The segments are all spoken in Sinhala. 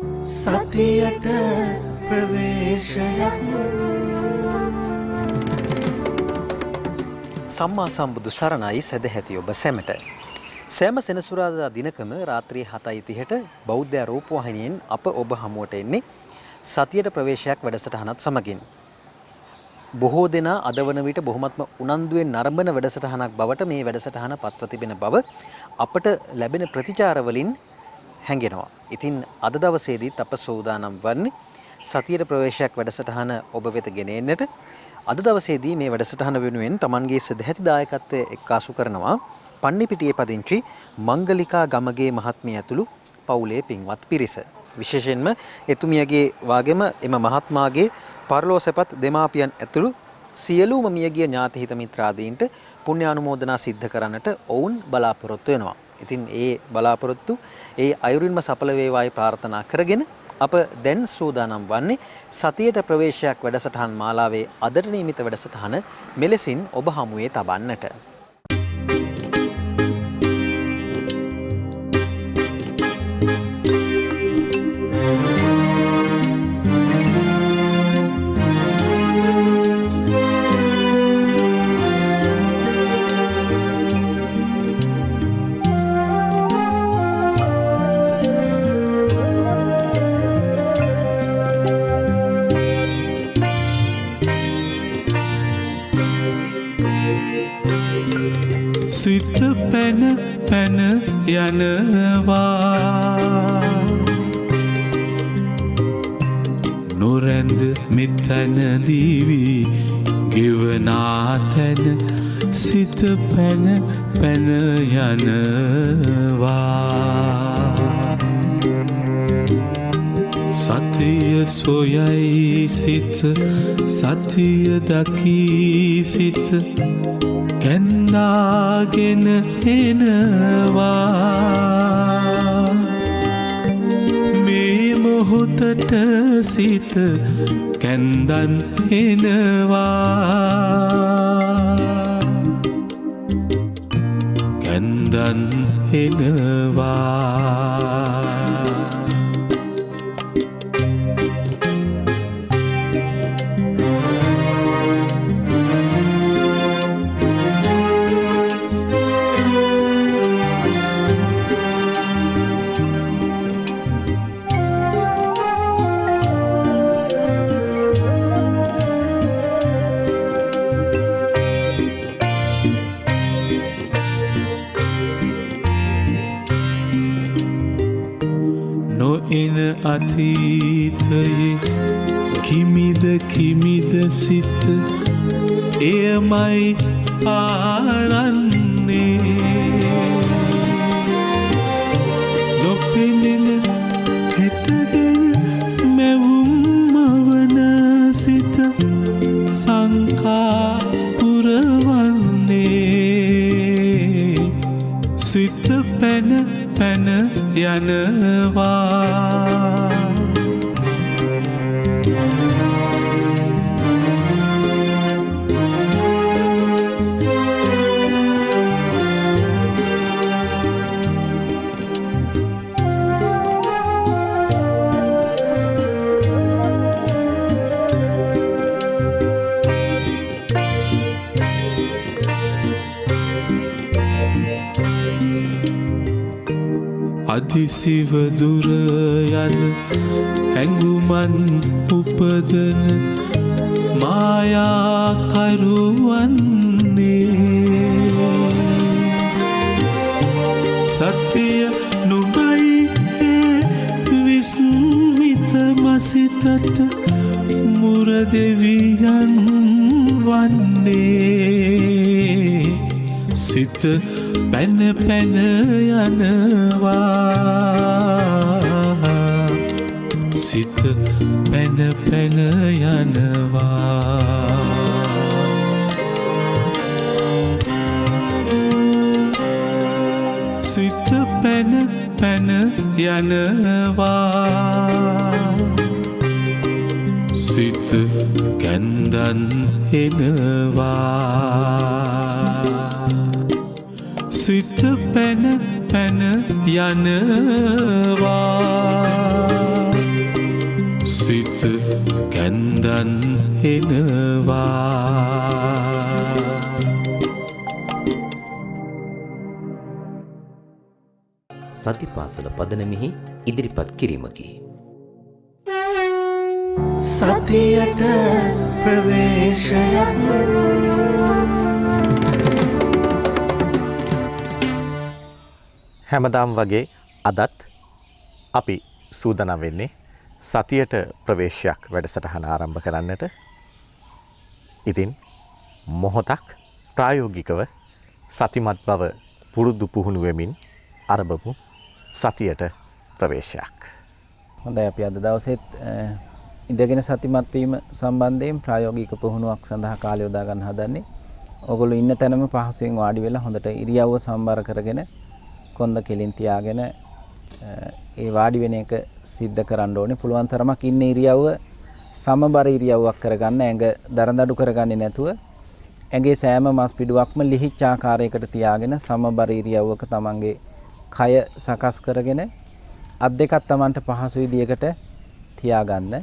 සතියට ප්‍රවේශයක් සම්මා සම්බුදු සරණයි සදැහැති ඔබ සැමට. සෑම සෙනසුරාදා දිනකම රාත්‍රී 7:30ට බෞද්ධ රූපවාහිනියෙන් අප ඔබ හමුවට එන්නේ සතියට ප්‍රවේශයක් වැඩසටහනත් සමගින්. බොහෝ දෙනා අද වන විට බොහොමත්ම උනන්දුවෙන් නරඹන වැඩසටහනක් බවට මේ වැඩසටහන පත්ව තිබෙන බව අපට ලැබෙන ප්‍රතිචාර වලින් හැඟෙනවා. ඉතින් අද දවසේදීත් අප සූදානම් වන්නේ සතියට ප්‍රවේශයක් වැඩසටහන ඔබ වෙත ගෙන එන්නට. අද දවසේදී මේ වැඩසටහන වෙනුවෙන් Tamanගේ සදැහැති දායකත්වය එක්කාසු කරනවා පන්නිපිටියේ පදිංචි මංගලිකා ගමගේ මහත්මිය ඇතුළු පවුලේ පින්වත් පිරිස. විශේෂයෙන්ම එතුමියගේ වාගෙම එම මහත්මාගේ පරලෝසපත් දෙමාපියන් ඇතුළු සියලුම මියගිය ඥාති හිත මිත්‍රාදීන්ට පුණ්‍යානුමෝදනා සිද්ධ කරන්නට ඔවුන් බලාපොරොත්තු වෙනවා. ඉතින් ඒ බලාපොරොත්තු ඒ අයුරින්ම සඵල වේවායි ප්‍රාර්ථනා කරගෙන අප දැන් සූදානම් වන්නේ සතියට ප්‍රවේශයක් වැඩසටහන් මාලාවේ අදට නියමිත වැඩසටහන මෙලෙසින් ඔබ හමුවේ තබන්නට. සිත පැන පැන යනවා නොරැඳ මෙතන දිවි ගෙවනා තැන සිත පැන පැන යනවා සතිය සොයයි සිත සතිය දකී සිත කැන්දාගෙන එනවා මේ මොහොතට සිත කැන්දන් එනවා කැන්දන් එනවා නොඑන අතීතයේ කිමිද කිමිද සිත එයමයි පාරන්නේ නොපෙනෙන හෙටගෙන මැවුම් මවන සිත සංකා පුරවන්නේ සිත පැන පැන යනවා අදිසිව දුර යන හැඟුමන් උපදන මායාකරුවන්නේ සත්‍යය නුඹයි විස්මිත මසිතට මුරදෙවියන් වන්නේ සිත පැන පැන යනවා සිත පැන පැන යනවා සිත පැන පැන යනවා සිත කැන්දන් එනවා සිත පැන පැන යනවා සතිපාසල පදනමෙහි ඉදිරිපත් කිරීමකි. සතියට ප්‍රවේශයක් හැමදාම් වගේ අදත් අපි සූදානම් වෙන්නේ සතියට ප්‍රවේශයක් වැඩසටහන ආරම්භ කරන්නට. ඉතින් මොහොතක් ප්‍රායෝගිකව සතිමත් බව පුරුදු පුහුණු වෙමින් ආරම්භමු සතියට ප්‍රවේශයක්. හොඳයි අපි අද දවසේත් ඉඳගෙන සතිමත් වීම සම්බන්ධයෙන් ප්‍රායෝගික පුහුණුවක් සඳහා කාලය යොදා ගන්න හදන්නේ. ඔයගොල්ලෝ ඉන්න තැනම පහසුවෙන් වාඩි වෙලා හොඳට ඉරියව්ව සම්බර කරගෙන කොන්ද කෙලින් තියාගෙන ඒ වාඩි වෙන එක සිද්ධ කරන්න ඕනේ. පුළුවන් තරමක් ඉන්න ඉරියව්ව සමබර ඉරියව්වක් කරගන්න. ඇඟ දරදඬු කරගන්නේ නැතුව ඇඟේ සෑම මස් පිඩුවක්ම ලිහිච්ච ආකාරයකට තියාගෙන සමබර ඉරියව්වක තමන්ගේ කය සකස් කරගෙන අත් දෙකක් තමන්ට පහසු විදියකට තියාගන්න.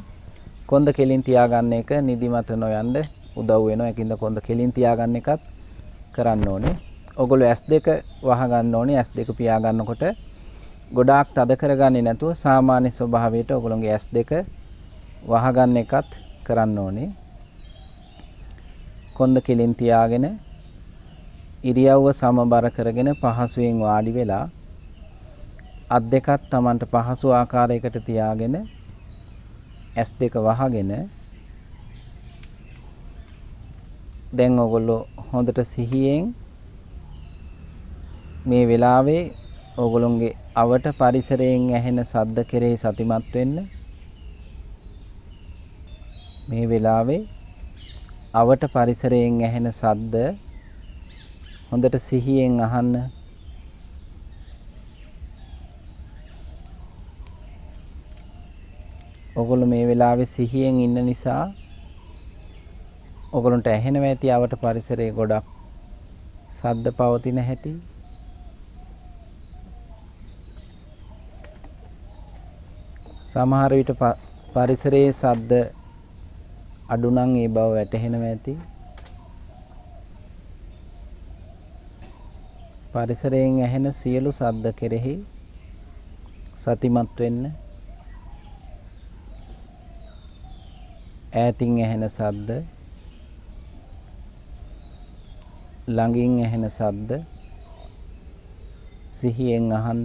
කොන්ද කෙලින් තියාගන්න එක නිදිමත නොයන්න උදව් වෙනවා. ඒකින්ද කොන්ද කෙලින් තියාගන්න එකත් කරන්න ඕනේ. ඔගොල්ලෝ S2 වහ ගන්න ඕනේ. S2 පියා ගන්නකොට ගොඩාක් තද කරගන්නේ නැතුව සාමාන්‍ය ස්වභාවයට ඔයගොල්ලෝගේ S2 වහ ගන්න එකත් කරන්න ඕනේ. කොන්ද කෙලින් තියාගෙන ඉරියව්ව සමබර කරගෙන පහසුවෙන් වාඩි වෙලා අත් දෙකත් Tamanට පහසු ආකාරයකට තියාගෙන S2 වහගෙන දැන් ඔයගොල්ලෝ හොඳට සිහියෙන් මේ වෙලාවේ ඕගොල්ලොන්ගේ අවට පරිසරයෙන් ඇහෙන ශබ්ද කෙරෙහි සතිමත් වෙන්න. මේ වෙලාවේ අවට පරිසරයෙන් ඇහෙන ශබ්ද හොඳට සිහියෙන් අහන්න. ඕගොල්ලෝ මේ වෙලාවේ සිහියෙන් ඉන්න නිසා ඕගොල්ලන්ට ඇහෙනවා ඇති අවට පරිසරයේ ගොඩක් ශබ්ද පවතින හැටි. සමහර විට පරිසරයේ ශබ්ද අඩු නම් ඒ බව වැටහෙනවා ඇති. පරිසරයෙන් ඇහෙන සියලු ශබ්ද කෙරෙහි සතිමත් වෙන්න. ඈතින් ඇහෙන ශබ්ද, ළඟින් ඇහෙන ශබ්ද සිහියෙන් අහන්න.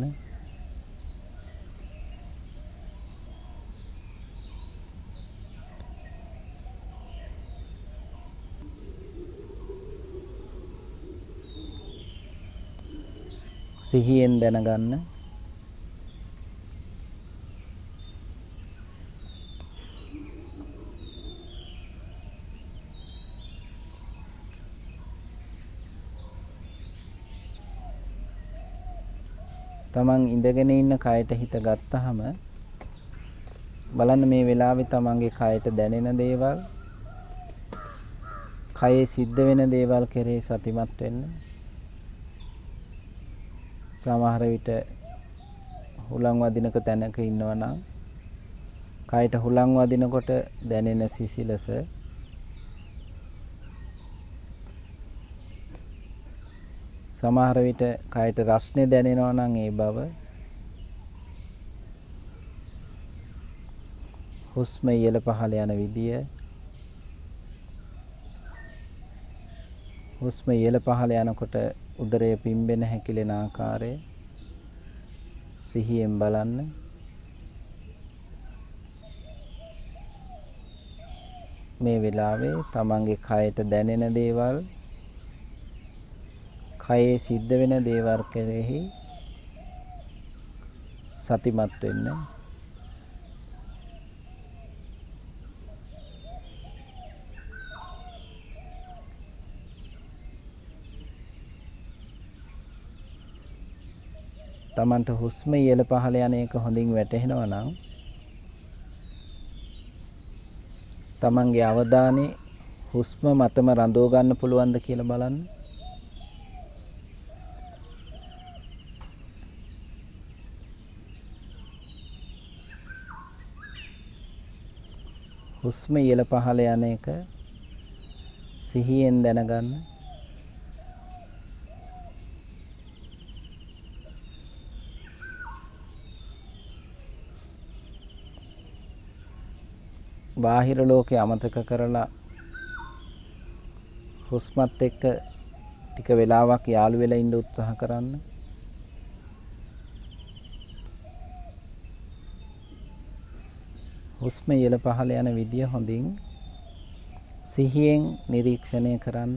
සිහියෙන් දැනගන්න. තමන් ඉඳගෙන ඉන්න කයට හිත ගත්තාම බලන්න මේ වෙලාවේ තමන්ගේ කයට දැනෙන දේවල්, කයේ සිද්ධ වෙන දේවල් කෙරෙහි සතිමත් වෙන්න. සමහර විට හුලං වදිනක තැනක ඉන්නවා නම් කයට හුලං වදිනකොට දැනෙන සිසිලස, සමහර විට කයට රස්නේ දැනෙනවා නම් ඒ බව, හුස්ම ඉහළ පහළ යන විදිය, හුස්ම ඉහළ පහළ යනකොට උදරය පිම්බෙන හැකිලෙන ආකාරය සිහියෙන් බලන්න. මේ වෙලාවේ තමන්ගේ කයට දැනෙන දේවල්, කයේ සිද්ධ වෙන දේවල් කෙරෙහි සතිමත් වෙන්න. තමන්ට හුස්ම ඉහළ පහළ යන එක හොඳින් වැටහෙනවා නම් තමන්ගේ අවධානය හුස්ම මතම රඳව ගන්න පුළුවන්ද කියලා බලන්න. හුස්ම ඉහළ පහළ යන එක සිහියෙන් දැනගන්න. බාහිර ලෝකේ අමතක කරලා හුස්මත් එක්ක ටික වෙලාවක් යාළු වෙලා ඉන්න උත්සාහ කරන්න. හුස්ම ඉහළ පහළ යන විදිය හොඳින් සිහියෙන් නිරීක්ෂණය කරන්න.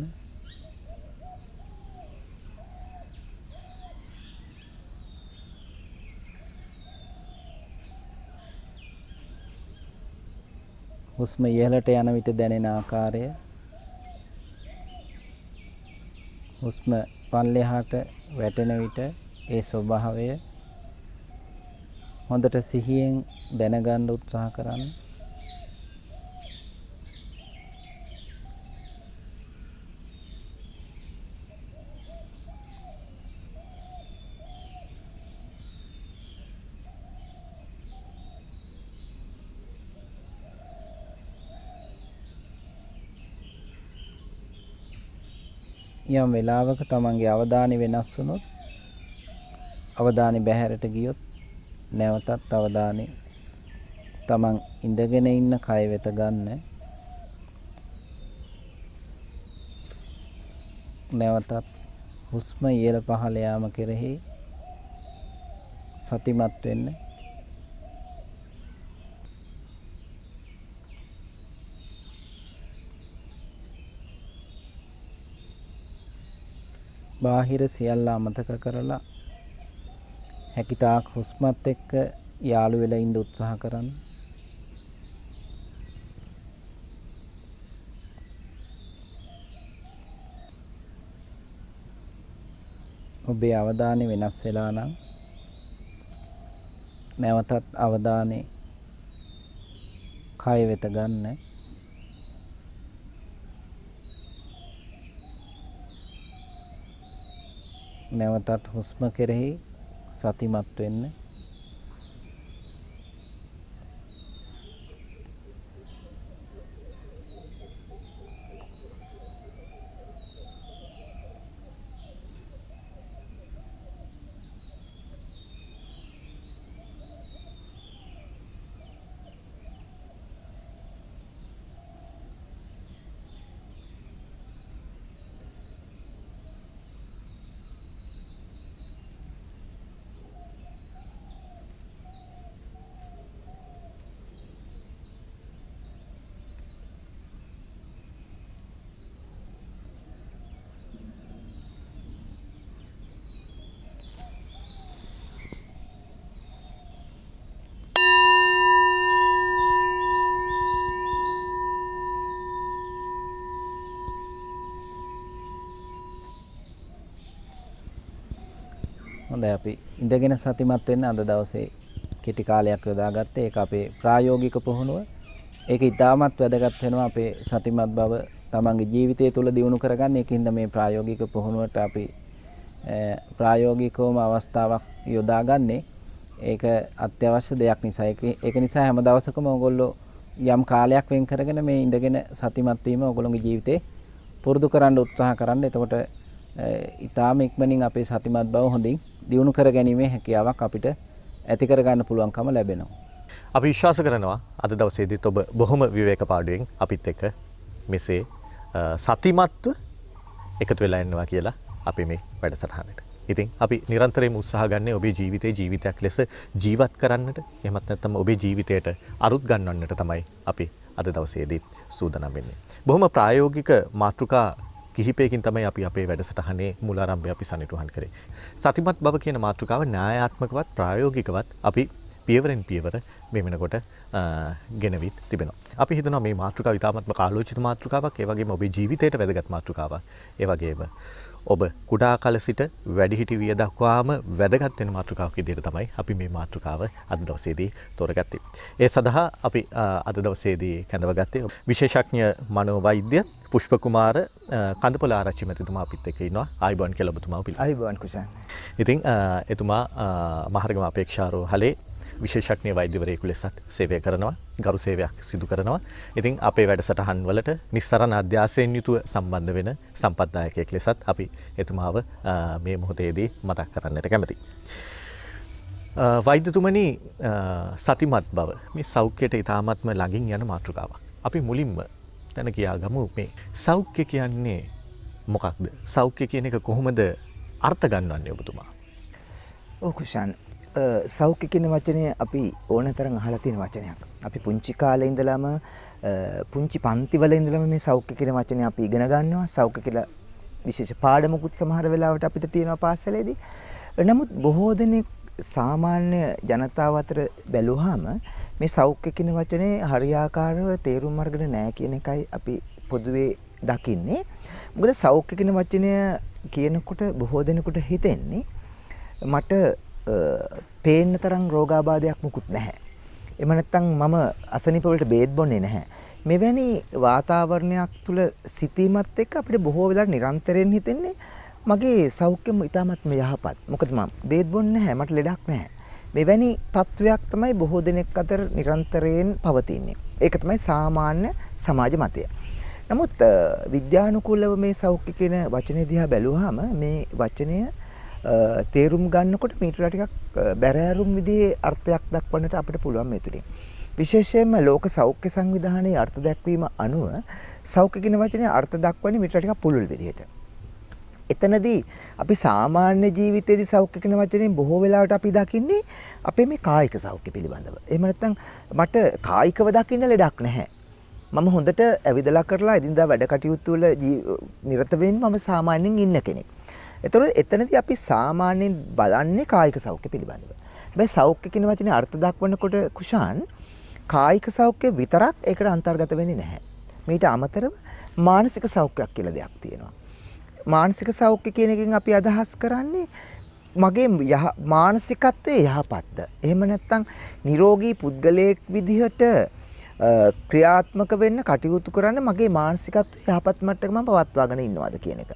හුස්ම ඉහළට යන විට දැනෙන ආකාරය, හුස්ම පල්ලෙහාට වැටෙන විට ඒ ස්වභාවය හොඳට සිහියෙන් දැනගන්න උත්සාහ කරන්න. යම් වෙලාවක තමන්ගේ අවධානය වෙනස් වුණොත්, අවධානය බැහැරට ගියොත් නැවතත් අවධානය තමන් ඉඳගෙන ඉන්න කය වෙත ගන්න. නැවතත් හුස්ම ඉහළ පහළ යාම කෙරෙහි සතිමත් වෙන්න. බාහිර සියල්ල අමතක කරලා හැකිතාක් හුස්මත් එක්ක යාළු වෙලා ඉන්න උත්සාහ කරන්න. ඔබේ අවධානය වෙනස් වෙලා නම් නැවතත් අවධානය කය වෙත ගන්න. නැවතත් හුස්ම කෙරෙහි සතිමත් වෙන්න. හොඳයි, අපි ඉඳගෙන සතිමත් වෙන්න අද දවසේ කෙටි කාලයක් යොදාගත්තේ. ඒක අපේ ප්‍රායෝගික පුහුණුව. ඒක ඉතාමත් වැදගත් වෙනවා අපේ සතිමත් බව තමන්ගේ ජීවිතය තුළ දියුණු කරගන්න. ඒකින්ද මේ ප්‍රායෝගික පුහුණුවට අපි ප්‍රායෝගිකවම අවස්ථාවක් යොදාගන්නේ. ඒක අත්‍යවශ්‍ය දෙයක් නිසා. ඒක නිසා හැම දවසකම ඔයගොල්ලෝ යම් කාලයක් වෙන් කරගෙන මේ ඉඳගෙන සතිමත් වීම ඔයගොල්ලෝගේ ජීවිතේ පුරුදු කරන්න උත්සාහ කරන්න. එතකොට ඊටාම ඉක්මනින් අපේ සතිමත් බව හොඳින් දියුණු කර ගැනීමේ හැකියාවක් අපිට ඇති කර ගන්න පුළුවන්කම ලැබෙනවා. අපි විශ්වාස කරනවා අද දවසේදීත් ඔබ බොහොම විවේක පාඩුවෙන් අපිත් එක්ක මෙසේ සතිමත්ව එකතු වෙලා ඉන්නවා කියලා අපි මේ වැඩසටහනට. ඉතින් අපි නිරන්තරයෙන්ම උත්සාහ ගන්න ඔබේ ජීවිතේ ජීවිතයක් ලෙස ජීවත් කරන්නට, එහෙමත් නැත්නම් ඔබේ ජීවිතයට අරුත් ගන්නවන්නට තමයි අපි අද දවසේදී සූදානම් වෙන්නේ. බොහොම ප්‍රායෝගික මාතෘකා කිහිපයකින් තමයි අපි අපේ වැඩසටහනේ මූලාරම්භය අපි සනිටුහන් කරේ. සතිමත් බව කියන මාතෘකාව න්‍යායාත්මකවත් ප්‍රායෝගිකවත් අපි පියවරෙන් පියවර මේ වෙනකොට ගෙනවිත් තිබෙනවා. අපි හිතනවා මේ මාතෘකාව ඉතාමත්ම කාලෝචිත මාතෘකාවක්, ඒ වගේම ඔබේ ජීවිතයට වැදගත් මාතෘකාවක්. ඒ වගේම ඔබ කුඩා කල සිට වැඩිහිටි විය දක්වාම වැදගත් වෙන මාතෘකාවක් විදිහට තමයි අපි මේ මාතෘකාව අද දවසේදී තෝරගත්තේ. ඒ සඳහා අපි අද දවසේදී කැඳවගත්තේ විශේෂඥ මනෝවෛද්‍ය පුෂ්ප කුමාර කඳපොළ ආරච්චි මැතිතුමා අපිත් එක්ක ඉන්නවා. ආයිබෝන් කියලා ඔබතුමාව පිළිගන්නවා. ආයිබෝන් කුෂාන්. ඉතින් එතුමා මහරගම අපේක්ෂාරෝහලේ විශේෂඥ වෛද්‍යවරයෙකු ලෙසත් සේවය කරනවා, ගරු සේවයක් සිදු කරනවා. ඉතින් අපේ වැඩසටහන් වලට නිස්සරණ අධ්‍යාසයෙන් යුතුව සම්බන්ධ වෙන සම්පත්දායකයෙක් ලෙසත් අපි එතුමාව මේ මොහොතේදී මතක් කරන්නට කැමතියි. වෛද්‍යතුමනි සතිමත් බව මේ සෞඛ්‍යයට ඉතාමත්ම ළඟින් යන මාතෘකාවක්. අපි මුලින්ම දැන කියා ගමු මේ සෞඛ්‍ය කියන්නේ මොකක්ද? සෞඛ්‍ය කියන එක කොහොමද අර්ථ ගන්නවන්නේ ඔබතුමා? ඔව් කුෂාන්, සෞඛ්‍ය කියන වචනය අපි ඕනතරම් අහලා තියෙන වචනයක්. අපි පුංචි කාලේ ඉඳලම පුංචි පන්තිවල ඉඳලම මේ සෞඛ්‍ය කියන වචනේ අපි ඉගෙන ගන්නවා. සෞඛ්‍ය කියලා විශේෂ පාඩමකුත් සමහර වෙලාවට අපිට තියෙනවා පාසලේදී. නමුත් බොහෝ දෙනෙක් සාමාන්‍ය ජනතාව අතර බැලුවාම මේ සෞඛ්‍ය කියන වචනේ හරියාකාරව තේරුම් අරගෙන නැහැ කියන එකයි අපි පොදුවේ දකින්නේ. මොකද සෞඛ්‍ය කියන වචනය කියනකොට බොහෝ දෙනෙකුට හිතෙන්නේ මට පේන්න තරම් රෝගාබාධයක් මුකුත් නැහැ. එහෙම නැත්නම් මම අසනීප වලට බේත් බොන්නේ නැහැ. මෙවැනි වාතාවරණයක් තුල සිටීමත් එක්ක අපිට බොහෝ වෙලාවට නිරන්තරයෙන් හිතෙන්නේ මගේ සෞඛ්‍යම ඉතාමත්ම යහපත්. මොකද මම බේත් බොන්නේ නැහැ, මට ලෙඩක් නැහැ. මෙවැනි තත්වයක් තමයි බොහෝ දෙනෙක් අතර නිරන්තරයෙන් පවතින්නේ. ඒක තමයි සාමාන්‍ය සමාජ මතය. නමුත් විද්‍යානුකූලව මේ සෞඛ්‍ය කියන වචනේ දිහා බැලුවාම මේ වචනය තේරුම් ගන්නකොට මීට ටිකක් බැරෑරුම් විදිහේ අර්ථයක් දක්වන්නට අපිට පුළුවන් මේ තුලින්. විශේෂයෙන්ම ලෝක සෞඛ්‍ය සංවිධානයේ අර්ථ දැක්වීම අනුව සෞඛ්‍ය කියන වචනේ අර්ථ දක්වන්නේ මීට ටිකක් පුළුල් විදිහට. එතනදී අපි සාමාන්‍ය ජීවිතයේදී සෞඛ්‍ය කියන වචනේ බොහෝ වෙලාවට අපි දකින්නේ අපේ මේ කායික සෞඛ්‍ය පිළිබඳව. එහෙම නැත්නම් මට කායිකව දකින්න ලෙඩක් නැහැ. මම හොඳට ඇවිදලා කරලා එදිනදා වැඩ කටයුතු වල නිරත වෙමින් මම සාමාන්‍යයෙන් ඉන්න කෙනෙක්. ඒතකොට එතනදී අපි සාමාන්‍යයෙන් බලන්නේ කායික සෞඛ්‍ය පිළිබඳව. හැබැයි සෞඛ්‍ය කියන වචනේ අර්ථ දක්වනකොට කුෂාන් කායික සෞඛ්‍ය විතරක් ඒකට අන්තර්ගත වෙන්නේ නැහැ. මීට අමතරව මානසික සෞඛ්‍යයක් කියලා දෙයක් තියෙනවා. මානසික සෞඛ්‍ය කියන එකෙන් අපි අදහස් කරන්නේ මගේ මානසිකත්වයේ යහපත්ද? එහෙම නැත්නම් නිරෝගී පුද්ගලයෙක් විදිහට ක්‍රියාත්මක වෙන්න කටයුතු කරන්න මගේ මානසිකත්වය යහපත් මට්ටමක මම පවත්වාගෙන ඉන්නවද කියන එක.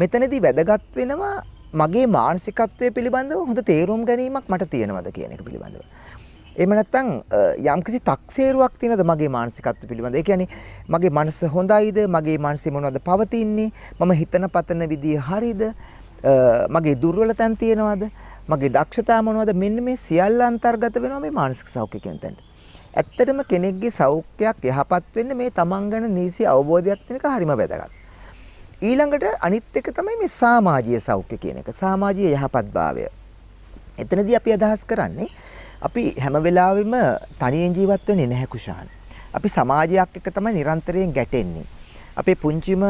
මෙතනදී වැදගත් වෙනවා මගේ මානසිකත්වය පිළිබඳව හොඳ තේරුම් ගැනීමක් මට තියෙනවද කියන එක පිළිබඳව. එහෙම නැත්නම් යම්කිසි තක්සේරුවක් තියෙනවද මගේ මානසිකත්වය පිළිබඳව? ඒ කියන්නේ මගේ මනස හොඳයිද? මගේ මනසේ මොනවද පවතින්නේ? මම හිතන පතන විදිය හරිද? මගේ දුර්වල තැන් තියෙනවද? මගේ දක්ෂතා මොනවද? මෙන්න මේ සියල්ල අන්තර්ගත වෙනවා මේ මානසික සෞඛ්‍ය කියන තැනට. ඇත්තටම කෙනෙක්ගේ සෞඛ්‍යයක් යහපත් වෙන්න මේ තමන් ගැන නිසි අවබෝධයක් තියෙන එක හරිම වැදගත්. ඊළඟට අනිත් එක තමයි මේ සමාජීය සෞඛ්‍ය කියන එක. සමාජීය යහපත්භාවය. එතනදී අපි අදහස් කරන්නේ අපි හැම වෙලාවෙම තනියෙන් ජීවත් වෙන්නේ නැහැ කුෂාන්. අපි සමාජයක් එක්ක තමයි නිරන්තරයෙන් ගැටෙන්නේ. අපේ පුංචිම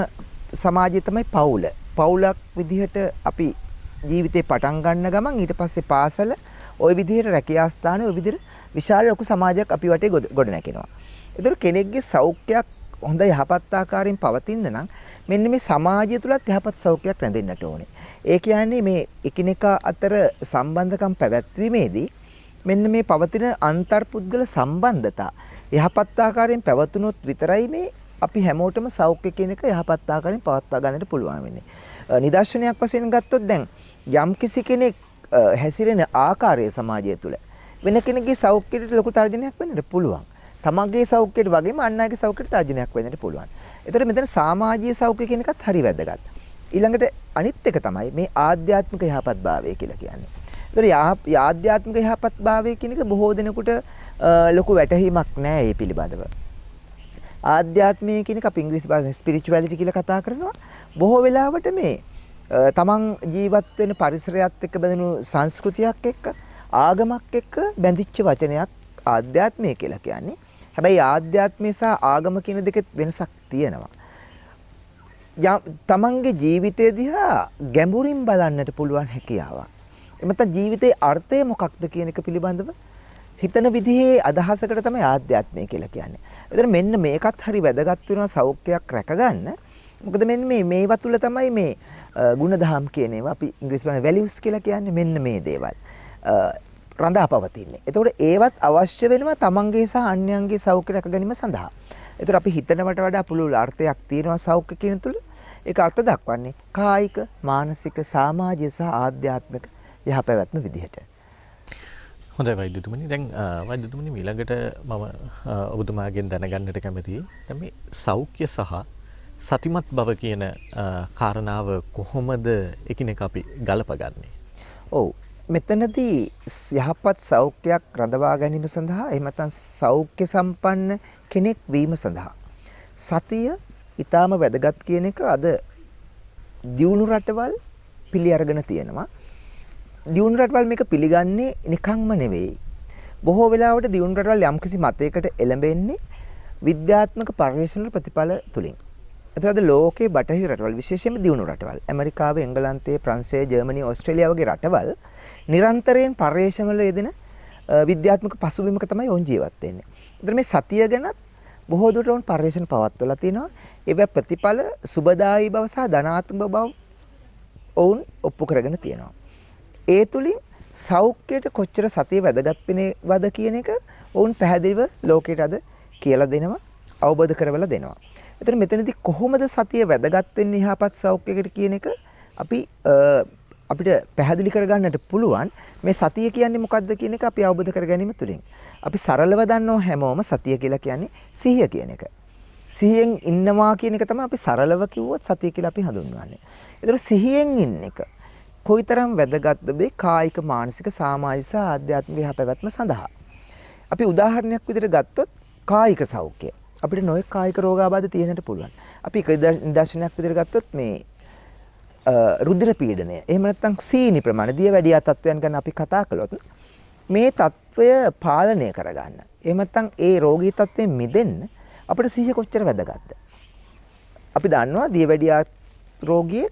සමාජය තමයි පවුල. පවුලක් විදිහට අපි ජීවිතේ පටන් ගන්න ගමන් ඊට පස්සේ පාසල ওই විදිහට රැකියා ස්ථානේ ওই විදිහට විශාල ලොකු සමාජයක් අපි වටේ ගොඩ නැගෙනවා. ඒතර කෙනෙක්ගේ සෞඛ්‍යයක් හොඳ යහපත් ආකාරයෙන් පවතින්න නම් මෙන්න මේ සමාජය තුලත් යහපත් සෞඛ්‍යයක් රැඳෙන්නට ඕනේ. ඒ කියන්නේ මේ එකිනෙකා අතර සම්බන්ධකම් පැවැත්වීමේදී මෙන්න මේ පවතින අන්තර්පුද්ගල සම්බන්ධතා යහපත් ආකාරයෙන් පැවතුනොත් විතරයි මේ අපි හැමෝටම සෞඛ්‍ය කියන එක යහපත් ආකාරයෙන් පවත්වා ගන්නට පුළුවන් වෙන්නේ. නිදර්ශනයක් වශයෙන් ගත්තොත් දැන් යම් කිසි කෙනෙක් හැසිරෙන ආකාරය සමාජය තුළ වෙන කෙනෙකුගේ සෞඛ්‍යයට ලොකු තර්ජනයක් වෙන්නට පුළුවන්. තමන්ගේ සෞඛ්‍යයට වගේම අන් අයගේ සෞඛ්‍යයට තර්ජනයක් වෙන්නට පුළුවන්. ඒතකොට මෙතන සමාජීය සෞඛ්‍ය කියන එකත් හරි වැදගත්. ඊළඟට අනිත් එක තමයි මේ ආධ්‍යාත්මික යහපත්භාවය කියලා කියන්නේ. ඒතකොට ආධ්‍යාත්මික යහපත්භාවය කියන එක බොහෝ දෙනෙකුට ලොකු වැටහීමක් නැහැ මේ පිළිබඳව. ආධ්‍යාත්මය කියන එක අපි ඉංග්‍රීසි භාෂාවෙන් ස්පිරිචුවැලිටි කියලා කතා කරනවා. බොහෝ වෙලාවට මේ තමන් ජීවත් වෙන පරිසරයත් එක්ක බැඳුණු සංස්කෘතියක් එක්ක ආගමක් එක්ක බැඳිච්ච වචනයක් ආධ්‍යාත්මය කියලා කියන්නේ. හැබැයි ආධ්‍යාත්මය සහ ආගම කියන දෙකේ වෙනසක් තියෙනවා. තමන්ගේ ජීවිතය දිහා ගැඹුරින් බලන්නට පුළුවන් හැකියාවක්. එමෙතන ජීවිතයේ අර්ථය මොකක්ද කියන එක පිළිබඳව හිතන විදිහේ අදහසකට තමයි ආධ්‍යාත්මය කියලා කියන්නේ. ඒතර මෙන්න මේකත් හරි වැදගත් වෙනවා සෞඛ්‍යයක් රැකගන්න. මොකද මෙන්න මේවා තුල තමයි මේ ගුණධම් කියන ඒවා අපි ඉංග්‍රීසි වලින් වැලියුස් කියලා කියන්නේ මෙන්න මේ දේවල්. රඳා පවතින්නේ. ඒතකොට ඒවත් අවශ්‍ය වෙනවා තමන්ගේ සහ අන්‍යයන්ගේ සෞඛ්‍ය රැක ගැනීම සඳහා. ඒතකොට අපි හිතනවට වඩා පුළුල් අර්ථයක් තියෙනවා සෞඛ්‍ය කියන තුල. ඒක අර්ථ දක්වන්නේ කායික, මානසික, සමාජීය සහ ආධ්‍යාත්මික යහපැවැත්ම විදිහට. හොඳයි වෛද්‍යතුමනි. දැන් වෛද්‍යතුමනි ඊළඟට මම ඔබතුමාගෙන් දැනගන්නට කැමතියි. දැන් මේ සෞඛ්‍ය සහ සතිමත් බව කියන කාරණාව කොහොමද එකිනෙක අපි ගලපගන්නේ? ඔව්. මෙතනදී යහපත් සෞඛ්‍යයක් රඳවා ගැනීම සඳහා එහෙම නැත්නම් සෞඛ්‍ය සම්පන්න කෙනෙක් වීම සඳහා සතිය ඊටාම වැදගත් කියන එක අද දියුණු රටවල් පිළි අරගෙන තියෙනවා. දියුණු රටවල් මේක පිළිගන්නේ නිකම්ම නෙවෙයි. බොහෝ වෙලාවට දියුණු රටවල් යම්කිසි මතයකට එළඹෙන්නේ විද්‍යාත්මක පර්යේෂණ ප්‍රතිඵල තුලින්. එතකොට ලෝකේ බටහිර රටවල් විශේෂයෙන්ම දියුණු රටවල් ඇමරිකාව, එංගලන්තය, ප්‍රංශය, ජර්මනිය, ඕස්ට්‍රේලියාව වගේ රටවල් නිරන්තරයෙන් පර්යේෂණ වල යෙදෙන විද්‍යාත්මක පසුබිමක තමයි ඔවුන් ජීවත් වෙන්නේ. ඒතර මේ සතිය ගැනත් බොහෝ දුරට ඔවුන් පර්යේෂණ පවත්වලා තිනවා. ඒවා ප්‍රතිඵල සුබදායී බව සහ ධනාත්මක බව ඔවුන් ඔප්පු කරගෙන තියෙනවා. ඒ තුලින් සෞඛ්‍යයට කොච්චර සතිය වැදගත් වෙනවද කියන එක ඔවුන් පැහැදිලිව ලෝකයට අද කියලා දෙනවා, අවබෝධ කරවලා දෙනවා. එතන මෙතනදී කොහොමද සතිය වැදගත් වෙන්නේ යහපත් සෞඛ්‍යයකට කියන එක අපිට පැහැදිලි කරගන්නට පුළුවන්. මේ සතිය කියන්නේ මොකක්ද කියන එක අපි අවබෝධ කර ගැනීම තුළින්. අපි සරලව දන්නව හැමෝම සතිය කියලා කියන්නේ සිහිය කියන එක. සිහියෙන් ඉන්නවා කියන එක තමයි අපි සරලව කිව්වොත් සතිය කියලා අපි හඳුන්වන්නේ. ඒතර සිහියෙන් ඉන්න එක කොයිතරම් වැදගත්ද මේ කායික, මානසික, සමාජික සහ ආධ්‍යාත්මික යහපැවැත්ම සඳහා. අපි උදාහරණයක් විදිහට ගත්තොත් කායික සෞඛ්‍යය. අපිට නොයෙක් කායික රෝගාබාධ තියෙන්නට පුළුවන්. අපි එක නිදර්ශනයක් විදිහට ගත්තොත් මේ රුධිර පීඩනය. එහෙම නැත්නම් සීනි ප්‍රමාණය, දියවැඩියා තත්වයන් ගැන අපි කතා කළොත් මේ තත්වය පාලනය කරගන්න. එහෙම නැත්නම් ඒ රෝගී තත්වයෙන් මිදෙන්න අපිට සිහිය කොච්චර වැදගත්ද? අපි දන්නවා දියවැඩියා රෝගියෙක්